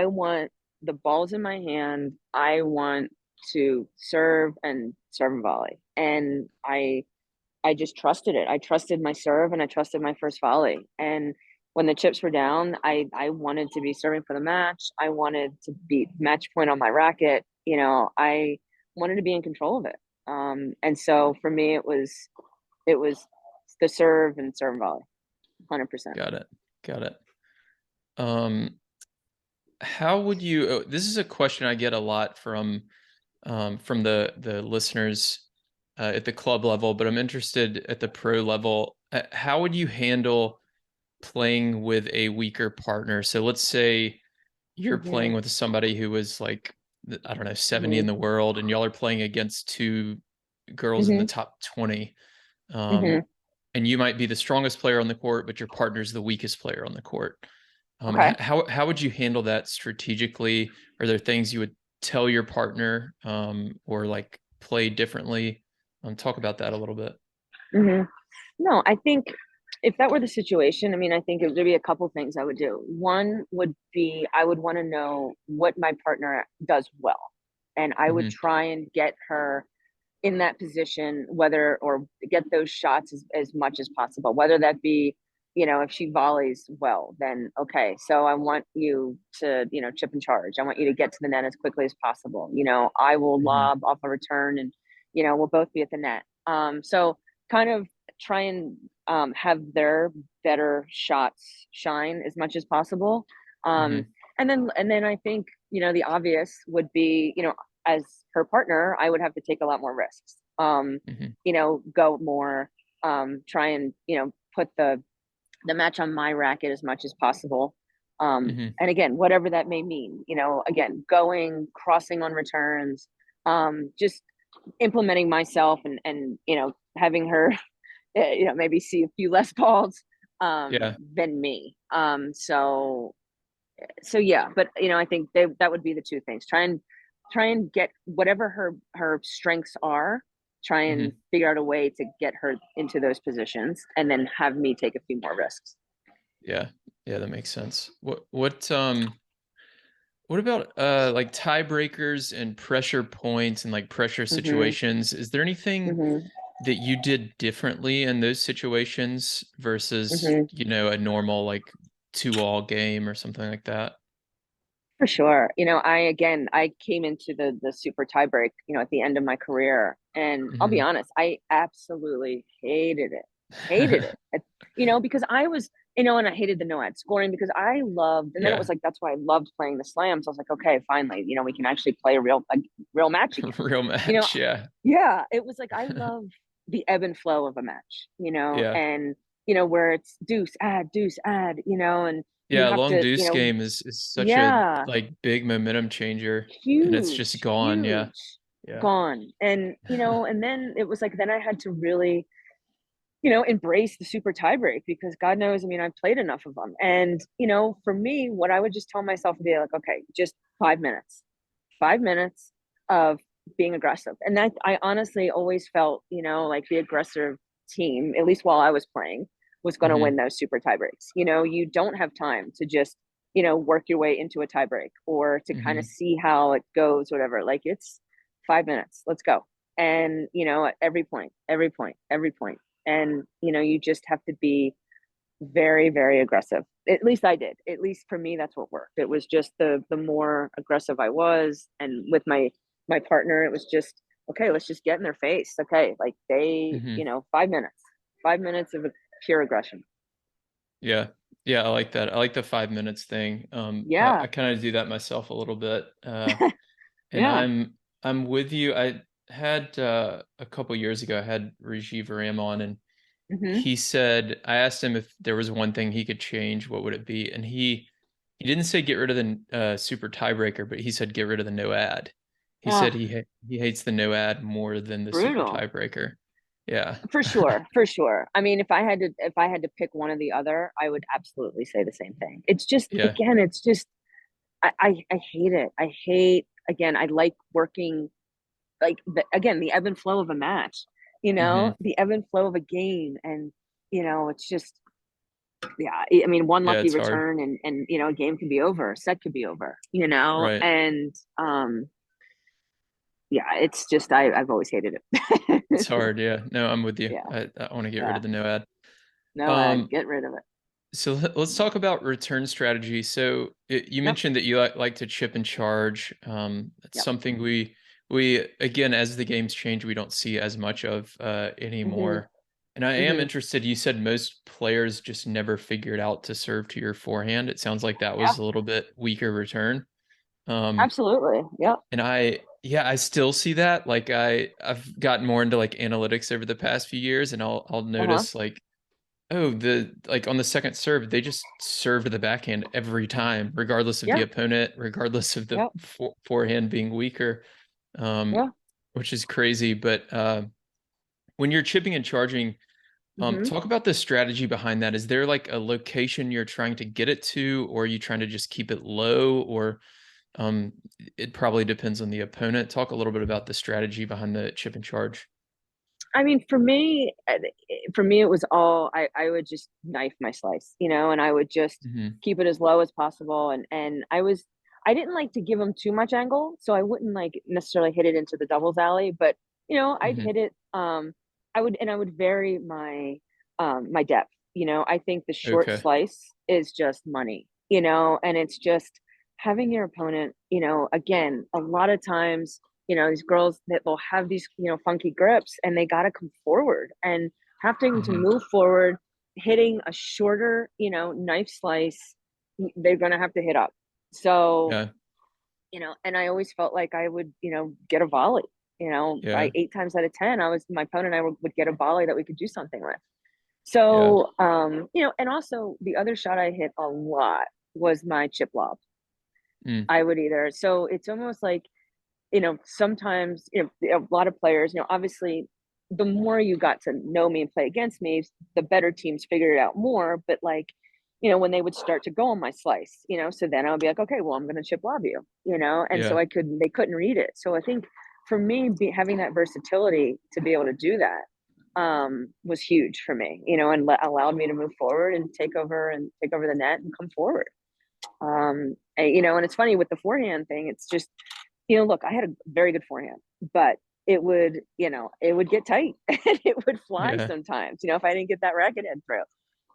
want the balls in my hand. I want to serve and volley. And I just trusted it. I trusted my serve and I trusted my first volley. And when the chips were down, I wanted to be serving for the match. I wanted to be match point on my racket. I wanted to be in control of it. And so for me, it was the serve and volley, 100%. Got it. Got it. Um, how would you? Oh, this is a question I get a lot from the listeners at the club level, but I'm interested at the pro level. How would you handle playing with a weaker partner? So let's say you're Mm-hmm. playing with somebody who was like, I don't know, 70 Mm-hmm. in the world, and y'all are playing against two girls in the Mm-hmm. top 20. Mm-hmm. Um, and you might be the strongest player on the court, but your partner's the weakest player on the court. And Okay. how would you handle that strategically? Are there things you would tell your partner or like play differently? Talk about that a little bit. Mm-hmm. No, I think if that were the situation, I mean, I think it would be a couple things I would do. One would be I would want to know what my partner does well. And I would Hmm. try and get her in that position, whether or get those shots as much as possible, whether that be, if she volleys well, then okay. So I want you to, chip and charge. I want you to get to the net as quickly as possible. I will Hmm. lob off a return and, we'll both be at the net. So kind of try and have their better shots shine as much as possible. Um, Hmm. and then I think, the obvious would be, as her partner, I would have to take a lot more risks. Hmm. Go more, try and, put the match on my racket as much as possible. Hmm. And again, whatever that may mean, again, going, crossing on returns, just implementing myself and having her, maybe see a few less balls. Yeah. than me. So yeah, but I think that would be the two things. Try and get whatever her strengths are. Try and Hmm. figure out a way to get her into those positions, and then have me take a few more risks. Yeah. Yeah, that makes sense. What about like tiebreakers and pressure points and like pressure Hmm. situations? Is there anything Hmm. that you did differently in those situations versus, Hmm. a normal like 2-all game or something like that? For sure. I came into the super tiebreak, at the end of my career, and I'll be Hmm. honest, I absolutely hated it. Hated it. Because I was, and I hated the no ad scoring because I loved, and then it was Yeah. like that's why I loved playing the slams. I was like, okay, finally, we can actually play a real match again. Real You know, match. Yeah. yeah, it was like I love the ebb and flow of a match, Yeah. and where it's deuce, add, and you Yeah, have long to, deuce game is such a yeah, like big momentum changer and it's just huge, gone. Yeah. huge, Yeah. gone. And and then it was like then I had to really, embrace the super tiebreak because God knows, I mean, I've played enough of them. And for me, what I would just tell myself would be like, okay, just 5 minutes, 5 minutes of being aggressive. And that I honestly always felt, like the aggressive team, at least while I was playing, was going to Hmm. win those super tie breaks. You don't have time to just, work your way into a tie break or to kind of Hmm. see how it goes, whatever. Like it's 5 minutes, let's go. And, at every point, every point, every point. And, you just have to be very, very aggressive. At least I did. At least for me, that's what worked. It was just the more aggressive I was, and with my partner, it was just okay. Let's just get in their face. Okay, like they, Hmm. 5 minutes, 5 minutes of pure aggression. Yeah. Yeah, I like that. I like the 5 minutes thing. I Yeah, kind of do that myself a little bit. And yeah. I'm with you. I had a couple years ago, I had Rajiv Ram on, and Hmm. he said I asked him if there was one thing he could change, what would it be? And he didn't say get rid of the super tiebreaker, but he said get rid of the no ad. He said Oh, he hates the no ad more than the super brutal. tiebreaker. Yeah. For sure, for sure. I mean, if I had to pick one or the other, I would absolutely say the same thing. It's just Yeah. again, it's just I hate it. I hate again. I like working like again the ebb and flow of a match. Hmm. The ebb and flow of a game, and it's just yeah. I mean, one Yeah, lucky it's hard. return, and a game can be over, a set could be over. Right. And yeah, it's just I've always hated It's it. hard. Yeah. No, I'm with you. Yeah, I want to get rid yeah. of the no ad. No ad, Um, get rid of it. so let's talk about return strategy. So you Yep, mentioned that you like to chip and charge. That's yep. something we again, as the games change, we don't see as much of Mhm, anymore. And I am mhm. interested. You said most players just never figured out to serve to your forehand. It sounds like that Yeah, was a little bit weaker return. Um, absolutely. Yep. and yeah, I still see that. Like I've gotten more into like analytics over the past few years, and I'll Uh huh. notice like, oh, the like on the second serve, they just serve to the backhand every time, regardless of the Yeah. opponent, regardless of the Yep. forehand being weaker, um, Yeah. which is crazy. But when you're chipping and charging, Mhm. talk about the strategy behind that. Is there like a location you're trying to get it to, or are you trying to just keep it low, or um, it probably depends on the opponent. Talk a little bit about the strategy behind the chip and charge. I mean, for me, it was all I would just knife my slice, and I would just Hmm. keep it as low as possible. And I didn't like to give them too much angle, so I wouldn't like necessarily hit it into the doubles alley, but I'd Hmm. hit it. I would vary my depth. I think the short Okay. slice is just money, and it's just having your opponent, again, a lot of times these girls that will have these funky grips, and they got to come forward and having to Hmm. move forward, hitting a shorter knife slice, they're going to have to hit up. So Yeah. and I always felt like I would get a volley. By Yeah. 8 times out of 10, my opponent and I would get a volley that we could do something with. Yeah. So and also the other shot I hit a lot was my chip lob. Mm. I would either, so it's almost like sometimes a lot of players, obviously the more you got to know me and play against me, the better teams figured it out more. But like, when they would start to go on my slice, so then I would be like, okay, well, I'm going to chip lob you, and so Yeah. they couldn't read it. So I think for me, having that versatility to be able to do that was huge for me, and allowed me to move forward and take over the net and come forward. And it's funny with the forehand thing. It's just, look, I had a very good forehand, but it would get tight and it would fly Yeah. sometimes, if I didn't get that racket head through.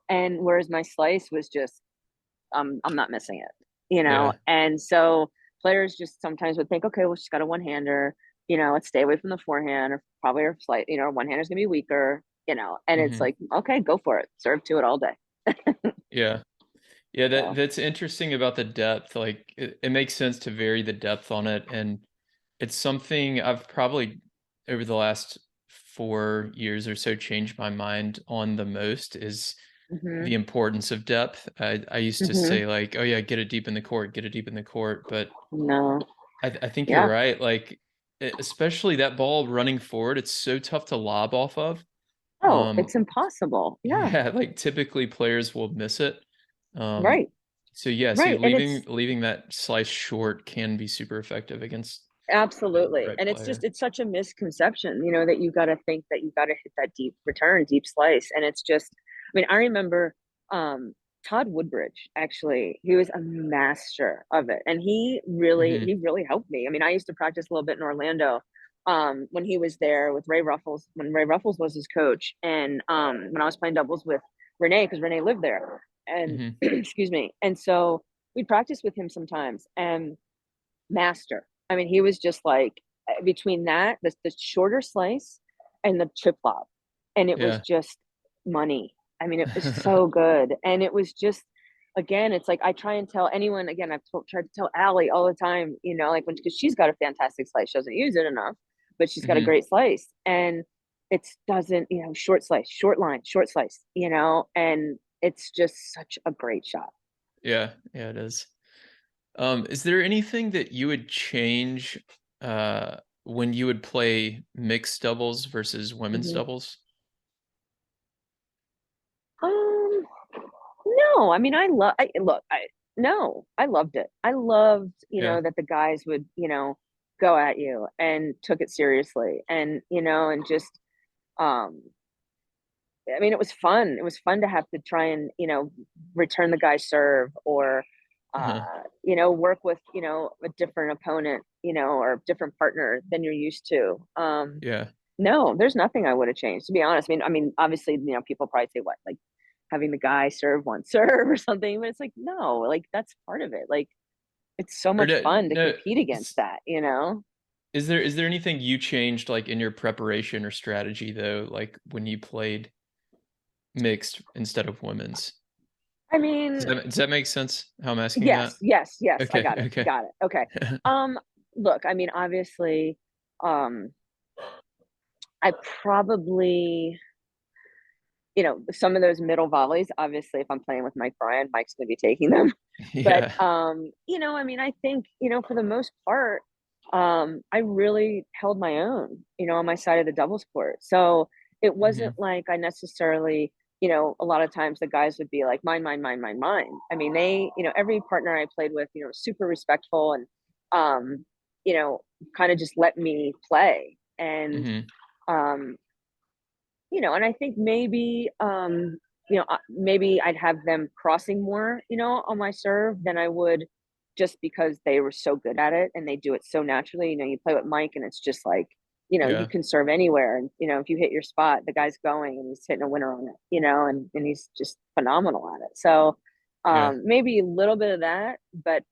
And whereas my slice was just, I'm not missing it, Yeah. and so players just sometimes would think, okay, well, she's got a one hander, let's stay away from the forehand, or probably her slight, one hander's gonna be weaker, and it's Hmm. like, okay, go for it, serve to it all day. Yeah. Yeah, So, that's interesting about the depth. Like it makes sense to vary the depth on it, and it's something I've probably over the last 4 years or so changed my mind on the most is hmm the importance of depth. I used to hmm say like, oh yeah, get it deep in the court, get it deep in the court, but no, I think you're yeah. right. Like especially that ball running forward, it's so tough to lob off of. Oh, Um, it's impossible. Yeah, yeah, like typically players will miss it. Um, right, so yeah, so right. And leaving it's leaving that slice short can be super effective agaast the absolutely, right and player. it's such a misconception, that you got to think that you got to hit that deep return, deep slice, and it's just, I mean, I remember um, Todd Woodbridge, actually, he was a master of it, and Hmm. he really helped me. I mean, I used to practice a little bit in Orlando when he was there with Ray Ruffles, when Ray Ruffles was his coach, and when I was playing doubles with Renee, because Renee lived there, and Hmm. excuse me, and so we'd practice with him sometimes, and master. I mean, he was just like between that, the shorter slice and the chip lob. And it was Yeah. just money. I mean, it was so good. And it was just, again, it's like I try and tell anyone, again, tried to tell Allie all the time, like because she's got a fantastic slice. She doesn't use it enough, but she's got a Hmm. great slice. And it doesn't, short slice, short line, short slice, and it's just such a great shot. Yeah, yeah, it is. Is there anything that you would change when you would play mixed doubles versus women's Mm-hmm. doubles? Um, No, I mean, I look, no, I loved it. I loved, Yeah. that the guys would, go at you and took it seriously and, and just, um, I mean, it was fun. It was fun to have to try and, return the guy's serve or, Uh-huh. work with, a different opponent, or a different partner than you're used to. Yeah. No, there's nothing I would have changed, to be honest. I mean, obviously, people probably say what, like having the guy serve one serve or something, but it's like, no, like that's part of it. Like it's so Or much no, fun to no, compete against that. is there anything you changed like in your preparation or strategy though, like when you played mixed instead of women's? I Does mean, that make sense how I'm asking that? yes, yes, yes, I Okay, got it. okay. Got it. Okay. Um, Look, I mean, obviously, um, I probably, some of those middle volleys, obviously, if I'm playing with Mike Bryan, Mike's gonna be taking them. But Yeah. I mean, I think, for the most part, I really held my own, on my side of the doubles court. So it wasn't Hmm. like I necessarily, a lot of times the guys would be like, mine, mine, mine, mine, mine. I mean, every partner I played with, was super respectful and, um, you know, kind of just let me play. And, Hmm. um, and I think maybe, maybe I'd have them crossing more, on my serve than I would just because they were so good at it and they do it so naturally. You play with Mike and it's just like, you Yeah. can serve anywhere. And, if you hit your spot, the guy's going and he's hitting a winner on it, and he's just phenomenal at it. So Yeah. maybe a little bit of that, but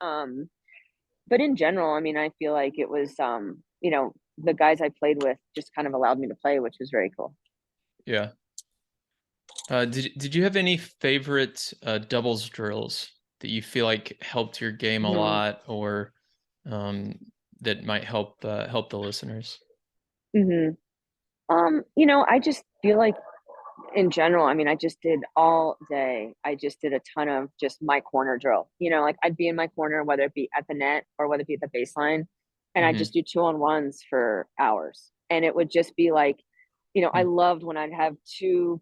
in general, I mean, I feel like it was, the guys I played with just kind of allowed me to play, which was very cool. Yeah. Did you have any favorite doubles drills that you feel like helped your game a Mhm. lot, or um, that might help the listeners? hmm I just feel like in general, I mean, I just did all day. I just did a ton of just my corner drill. Like I'd be in my corner, whether it be at the net or whether it be at the baseline, and I just Hmm. do 2-on-1s for hours. And it would just be like I Mm. loved when I'd have two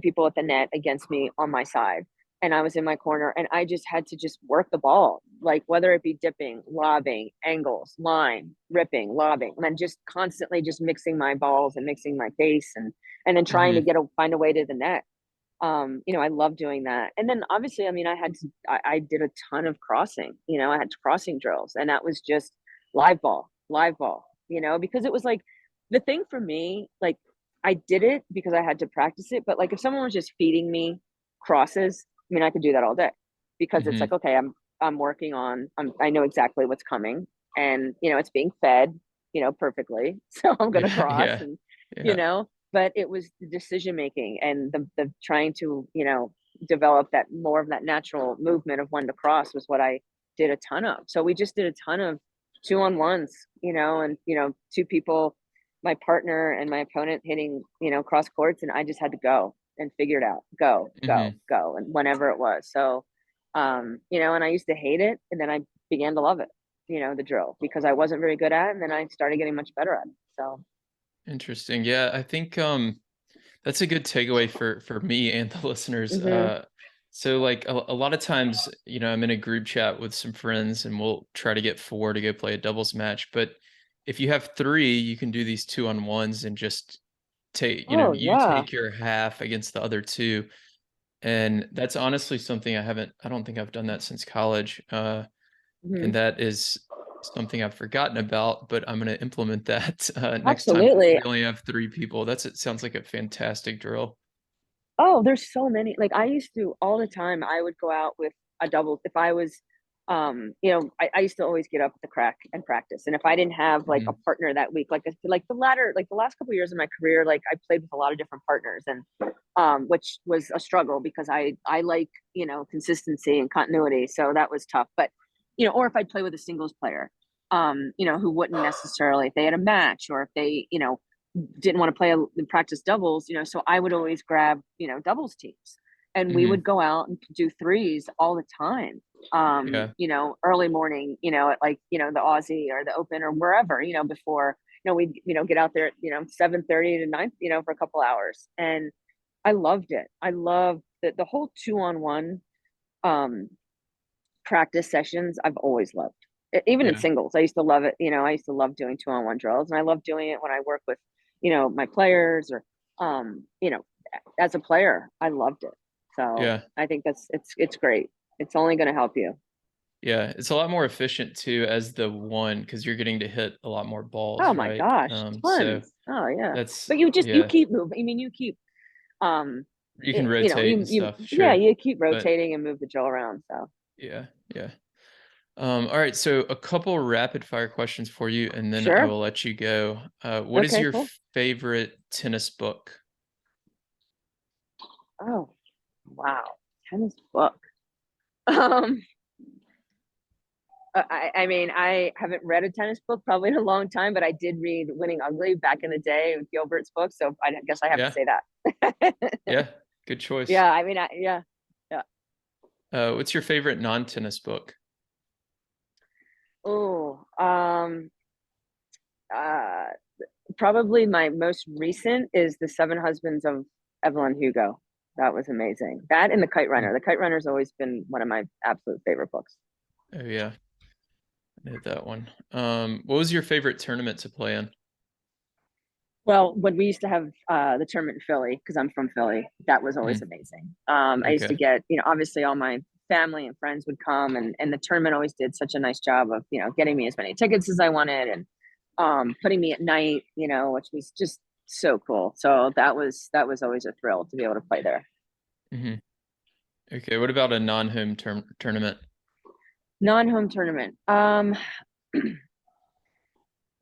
people at the net against me on my side. And I was in my corner and I just had to just work the ball, like whether it be dipping, lobbing, angles, line, ripping, lobbing, and then just constantly just mixing my balls and mixing my face and then trying to Hmm. find a way to the net. I love doing that. And then obviously, I mean, I did a ton of crossing, I had crossing drills and that was just live ball, because it was like the thing for me, like I did it because I had to practice it. But like if someone was just feeding me crosses, I mean, I could do that all day because it's like, Hmm. okay, I'm working on, I know exactly what's coming and, it's being fed, perfectly. So I'm going to Yeah, cross yeah, and, you yeah. know, but it was the decision making and the trying to develop that more of that natural movement of when to cross was what I did a ton of. So we just did a ton of 2-on-1s, and two people, my partner and my opponent hitting cross courts, and I just had to go and figure it out, Hmm. go, and whenever it was. So and I used to hate it, and then I began to love it, the drill, because I wasn't very good at it, and then I started getting much better at it. So Interesting. Yeah, I think that's a good takeaway for me and the listeners. hmm So like a lot of times, I'm in a group chat with some friends and we'll try to get four to go play a doubles match. But if you have three, you can do these 2-on-1s and just take, oh you yeah. take your half against the other two. And that's honestly something I don't think I've done that since college. And hmm that is something I've forgotten about, but I'm going to implement that next time if Absolutely. we only have three people. It sounds like a fantastic drill. Oh, there's so many. Like I used to all the time. I would go out with a double if I was, I used to always get up at the crack and practice. And if I didn't have like a Hmm. partner that week, like the last couple of years of my career, like I played with a lot of different partners, and which was a struggle because I like consistency and continuity, so that was tough. But or if I'd play with a singles player, who wouldn't necessarily if they had a match or if they didn't want to play practice doubles, so I would always grab, doubles teams and we would Hmm. go out and do threes all the time. Yeah. Early morning, at like, the Aussie or the Open or wherever, before, we'd, get out there at, 7:30 to 9, for a couple hours. And I loved it. I loved the whole 2-on-1 um practice sessions. I've always loved. Even in Yeah. singles, I used to love it. I used to love doing 2-on-1 drills, and I love doing it when I work with, my players or, as a player, I loved it. So Yeah. I think it's great. It's only going to help you. Yeah. It's a lot more efficient too as the one because you're getting to hit a lot more Oh balls, my right? gosh, So tons. Oh yeah, that's but you yeah. keep moving. I mean, you keep um, You can rotate and you stuff, yeah, sure. you keep But rotating and move the drill around. So yeah, yeah. All right, so a couple rapid fire questions for you, and then I sure. will let you go. What is Okay, your cool. favorite tennis book? Oh wow, tennis book. Um, I mean, I haven't read a tennis book probably in a long time, but I did read Winning Ugly back in the day with Gilbert's book, so I guess I have to Yeah, say that. yeah, good choice. Yeah, I mean, yeah. What's your favorite non-tennis book? Oh, uh, probably my most recent is The Seven Husbands of Evelyn Hugo. That was amazing. That and The Kite Hmm. Runner. The Kite Runner's always been one of my absolute favorite books. Oh yeah, I know that one. What was your favorite tournament to play in? Well, when we used to have the tournament in Philly, because I'm from Philly, that was always Hmm. amazing. I used to Okay, get, obviously all my family and friends would come, and the tournament always did such a nice job of, getting me as many tickets as I wanted and putting me at night, which was just so cool. So that was always a thrill to be able to play there. hmm, okay. What about a non-home tournament? Non-home tournament.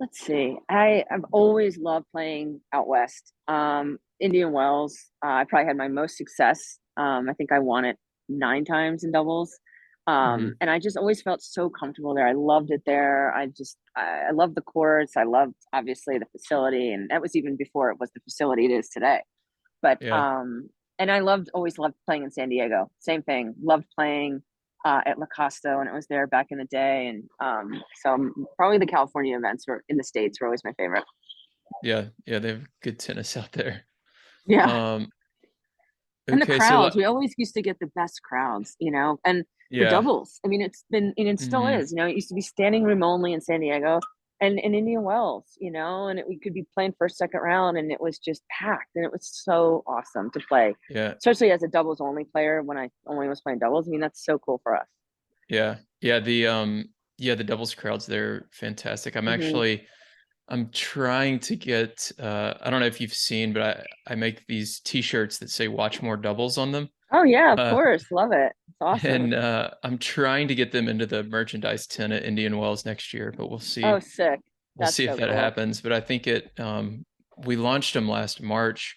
Let's see. I've always loved playing out west. Indian Wells. I probably had my most success. I think I won it 9 times in doubles. Hmm. And I just always felt so comfortable there. I loved it there. I loved the courts. I loved obviously the facility, and that was even before it was the facility it is today. But Yeah. and I always loved playing in San Diego. Same thing. Loved playing at La Costa when it was there back in the day. And so probably the California events were in the States were always my favorite. Yeah, yeah, they have good tennis out there. Yeah. Um, And the okay, so crowds, we always used to get the best crowds, and for yeah, doubles. I mean, it's been, and it still hmm is, it used to be standing room only in San Diego and in Indian Wells, we could be playing first, second round and it was just packed and it was so awesome to play, yeah, especially as a doubles only player when I only was playing doubles. I mean, that's so cool for us. yeah, yeah, the doubles crowds, they're fantastic. Hmm. I'm trying to get I don't know if you've seen, but I make these t-shirts that say watch more doubles on them. Oh, yeah, of Uh course. Love it. It's awesome. and I'm trying to get them into the merchandise tent at Indian Wells next year, but we'll Oh, see. sick. We'll That's see if so that cool. happens. But I think we launched them last March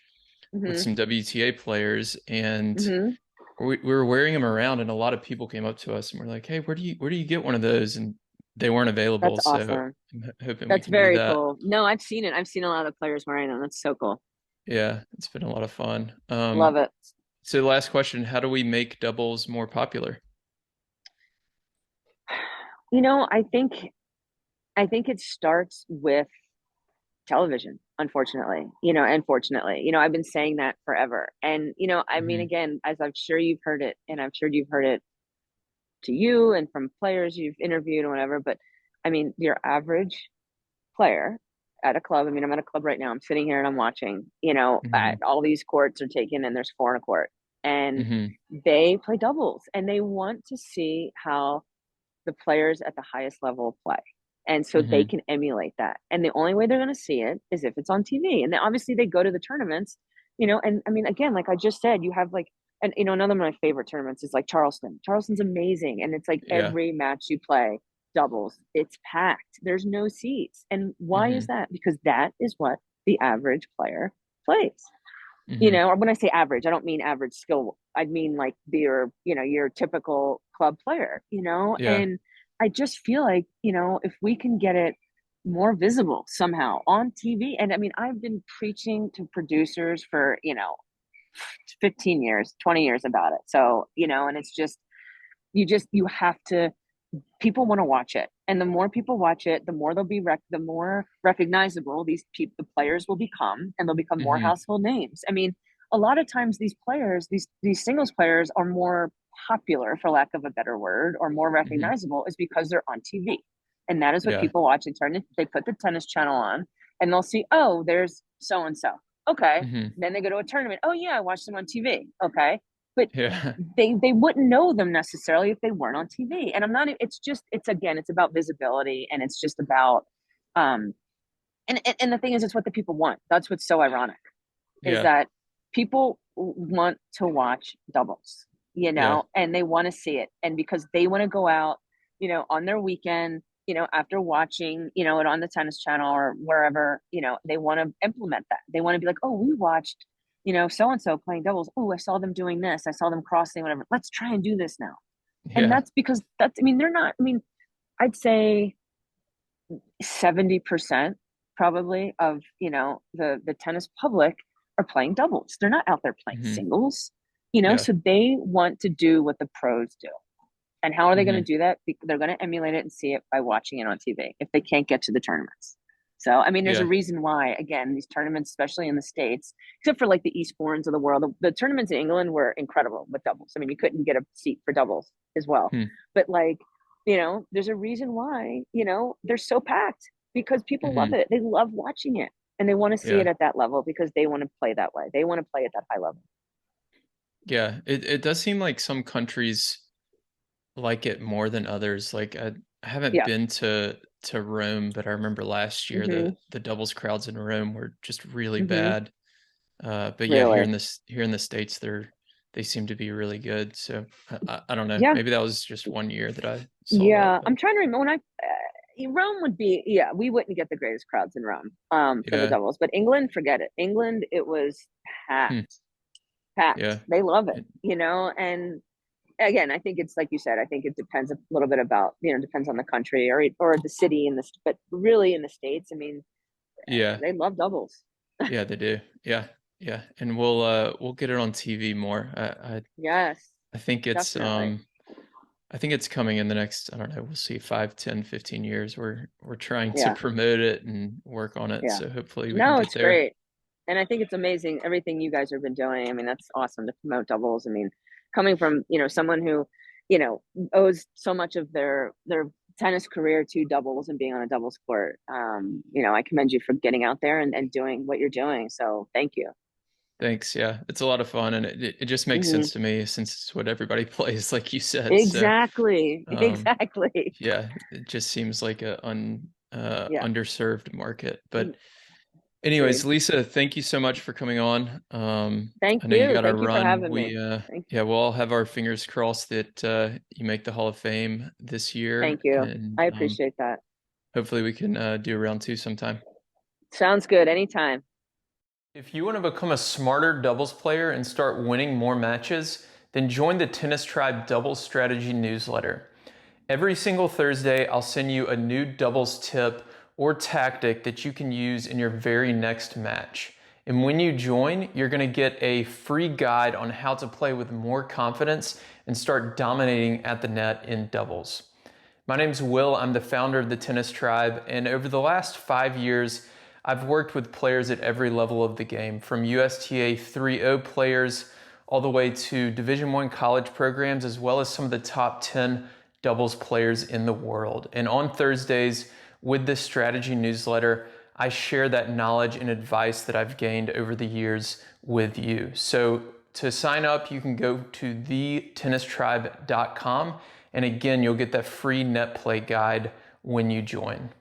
with Hmm. some WTA players, and Hmm. we were wearing them around, and a lot of people came up to us and were like, "Hey, where do you get one of those?" And they weren't available, That's so awesome. I'm hoping we That's can do very that. cool. No, I've seen it. I've seen a lot of players wearing them. That's so cool. Yeah, it's been a lot of fun. Love it. So last question, how do we make doubles more popular? You know, I think it starts with television, unfortunately. And fortunately. I've been saying that forever. And I mean, Hmm again, as I'm sure you've heard it, and I'm sure you've heard it to you and from players you've interviewed or whatever, but I mean, your average player at a club. I mean, I'm at a club right now. I'm sitting here and I'm watching, hmm all these courts are taken and there's four in a court. And hmm they play doubles and they want to see how the players at the highest level play. And so they hmm can emulate that. And the only way they're going to see it is if it's on TV. And then obviously they go to the tournaments, and I mean, again, like I just said, you have like, and another of my favorite tournaments is like Charleston. Charleston's amazing. And it's like Yeah. every match you play, doubles, it's packed. There's no seats. And why is hmm that? Because that is what the average player plays. hmm Or when I say average, I don't mean average skill. I mean like your typical club player. Yeah. And I just feel like, if we can get it more visible somehow on TV. And I mean, I've been preaching to producers for, 15 years, 20 years about it. So, and it's you have to, people want to watch it, and the more people watch it, the more the more recognizable the players will become, and they'll become more hmm household names. I mean, a lot of times these players, these singles players, are more popular, for lack of a better word, or more hmm recognizable, is because they're on TV, and that is what Yeah. people watch. They put the tennis channel on, and they'll see, oh, there's so and so. Okay, hmm then they go to a tournament. Oh yeah, I watched them on TV. Okay, but Yeah. they wouldn't know them necessarily if they weren't on TV. And I'm not, it's again, it's about visibility, and it's just about um and the thing is, it's what the people want. That's what's so ironic, is Yeah. that people want to watch doubles, Yeah. and they want to see it. And because they want to go out, on their weekend, after watching, it on the tennis channel or wherever, they want to implement that. They want to be like, oh, we watched, so and so playing doubles. Oh, I saw them doing this. I saw them crossing, whatever. Let's try and do this now. And Yeah. that's because I mean, they're not, I mean, I'd say 70% probably of, the tennis public are playing doubles. They're not out there playing hmm singles, Yeah. so they want to do what the pros do. And how are they going to hmm do that? They're going to emulate it and see it by watching it on TV if they can't get to the tournaments. So, I mean, there's a Yeah. reason why, again, these tournaments, especially in the States, except for like the Eastbournes of the world, the tournaments in England were incredible with doubles. I mean, you couldn't get a seat for doubles as well. Hmm. But like, there's a reason why, they're so packed, because people love hmm it. They love watching it, and they want to see it Yeah. at that level because they want to play that way. They want to play at that high level. Yeah. It does seem like some countries like it more than others. Like I haven't Yeah. been to Rome, but I remember last year Hmm. the doubles crowds in Rome were just really Hmm. bad. But yeah, Really. here in the States, they seem to be really good. So I don't know. Yeah. Maybe that was just one year that I saw that, Yeah, but I'm trying to remember when Rome would be, yeah, we wouldn't get the greatest crowds in Rome for the yeah, doubles, but England, forget it. England, it was hmm, packed, packed. yeah, They love it, it- and again, I think it's like you said. I think it depends a little bit about, depends on the country or the city in this, but really in the States, I mean, yeah, they love doubles. yeah. They do. Yeah, yeah. And we'll get it on TV more. Yes, I think it's definitely. I think it's coming in the next, I don't know, we'll see 5, 10, 15 years. We're trying to Yeah, promote it and work on it. yeah. So hopefully we can No, get it's there. great. And I think it's amazing everything you guys have been doing. I mean, that's awesome to promote doubles. I mean, coming from, someone who, you know, owes so much of their tennis career to doubles and being on a doubles court. I commend you for getting out there and doing what you're doing. So thank you. Thanks. Yeah, it's a lot of fun, and it just makes Hmm. sense to me since it's what everybody plays, like you said. So, Exactly. um, Exactly. yeah, it just seems like a Yeah. underserved market. But anyways, Agreed. Lisa, thank you so much for coming on. Thank I know you you. got to Thank you for run. having me. Thank Yeah, we'll all have our fingers crossed that you make the Hall of Fame this year, thank you. and I appreciate that. hopefully we can do a round two sometime. Sounds good. Anytime. If you want to become a smarter doubles player and start winning more matches, then join the Tennis Tribe Doubles Strategy newsletter. Every single Thursday, I'll send you a new doubles tip or tactic that you can use in your very next match. And when you join, you're going to get a free guide on how to play with more confidence and start dominating at the net in doubles. My name's Will. I'm the founder of the Tennis Tribe, and over the last 5 years, I've worked with players at every level of the game, from USTA 3.0 players all the way to Division I college programs, as well as some of the top 10 doubles players in the world. And on Thursdays, with this strategy newsletter, I share that knowledge and advice that I've gained over the years with you. So to sign up, you can go to thetennistribe.com. And again, you'll get that free net play guide when you join.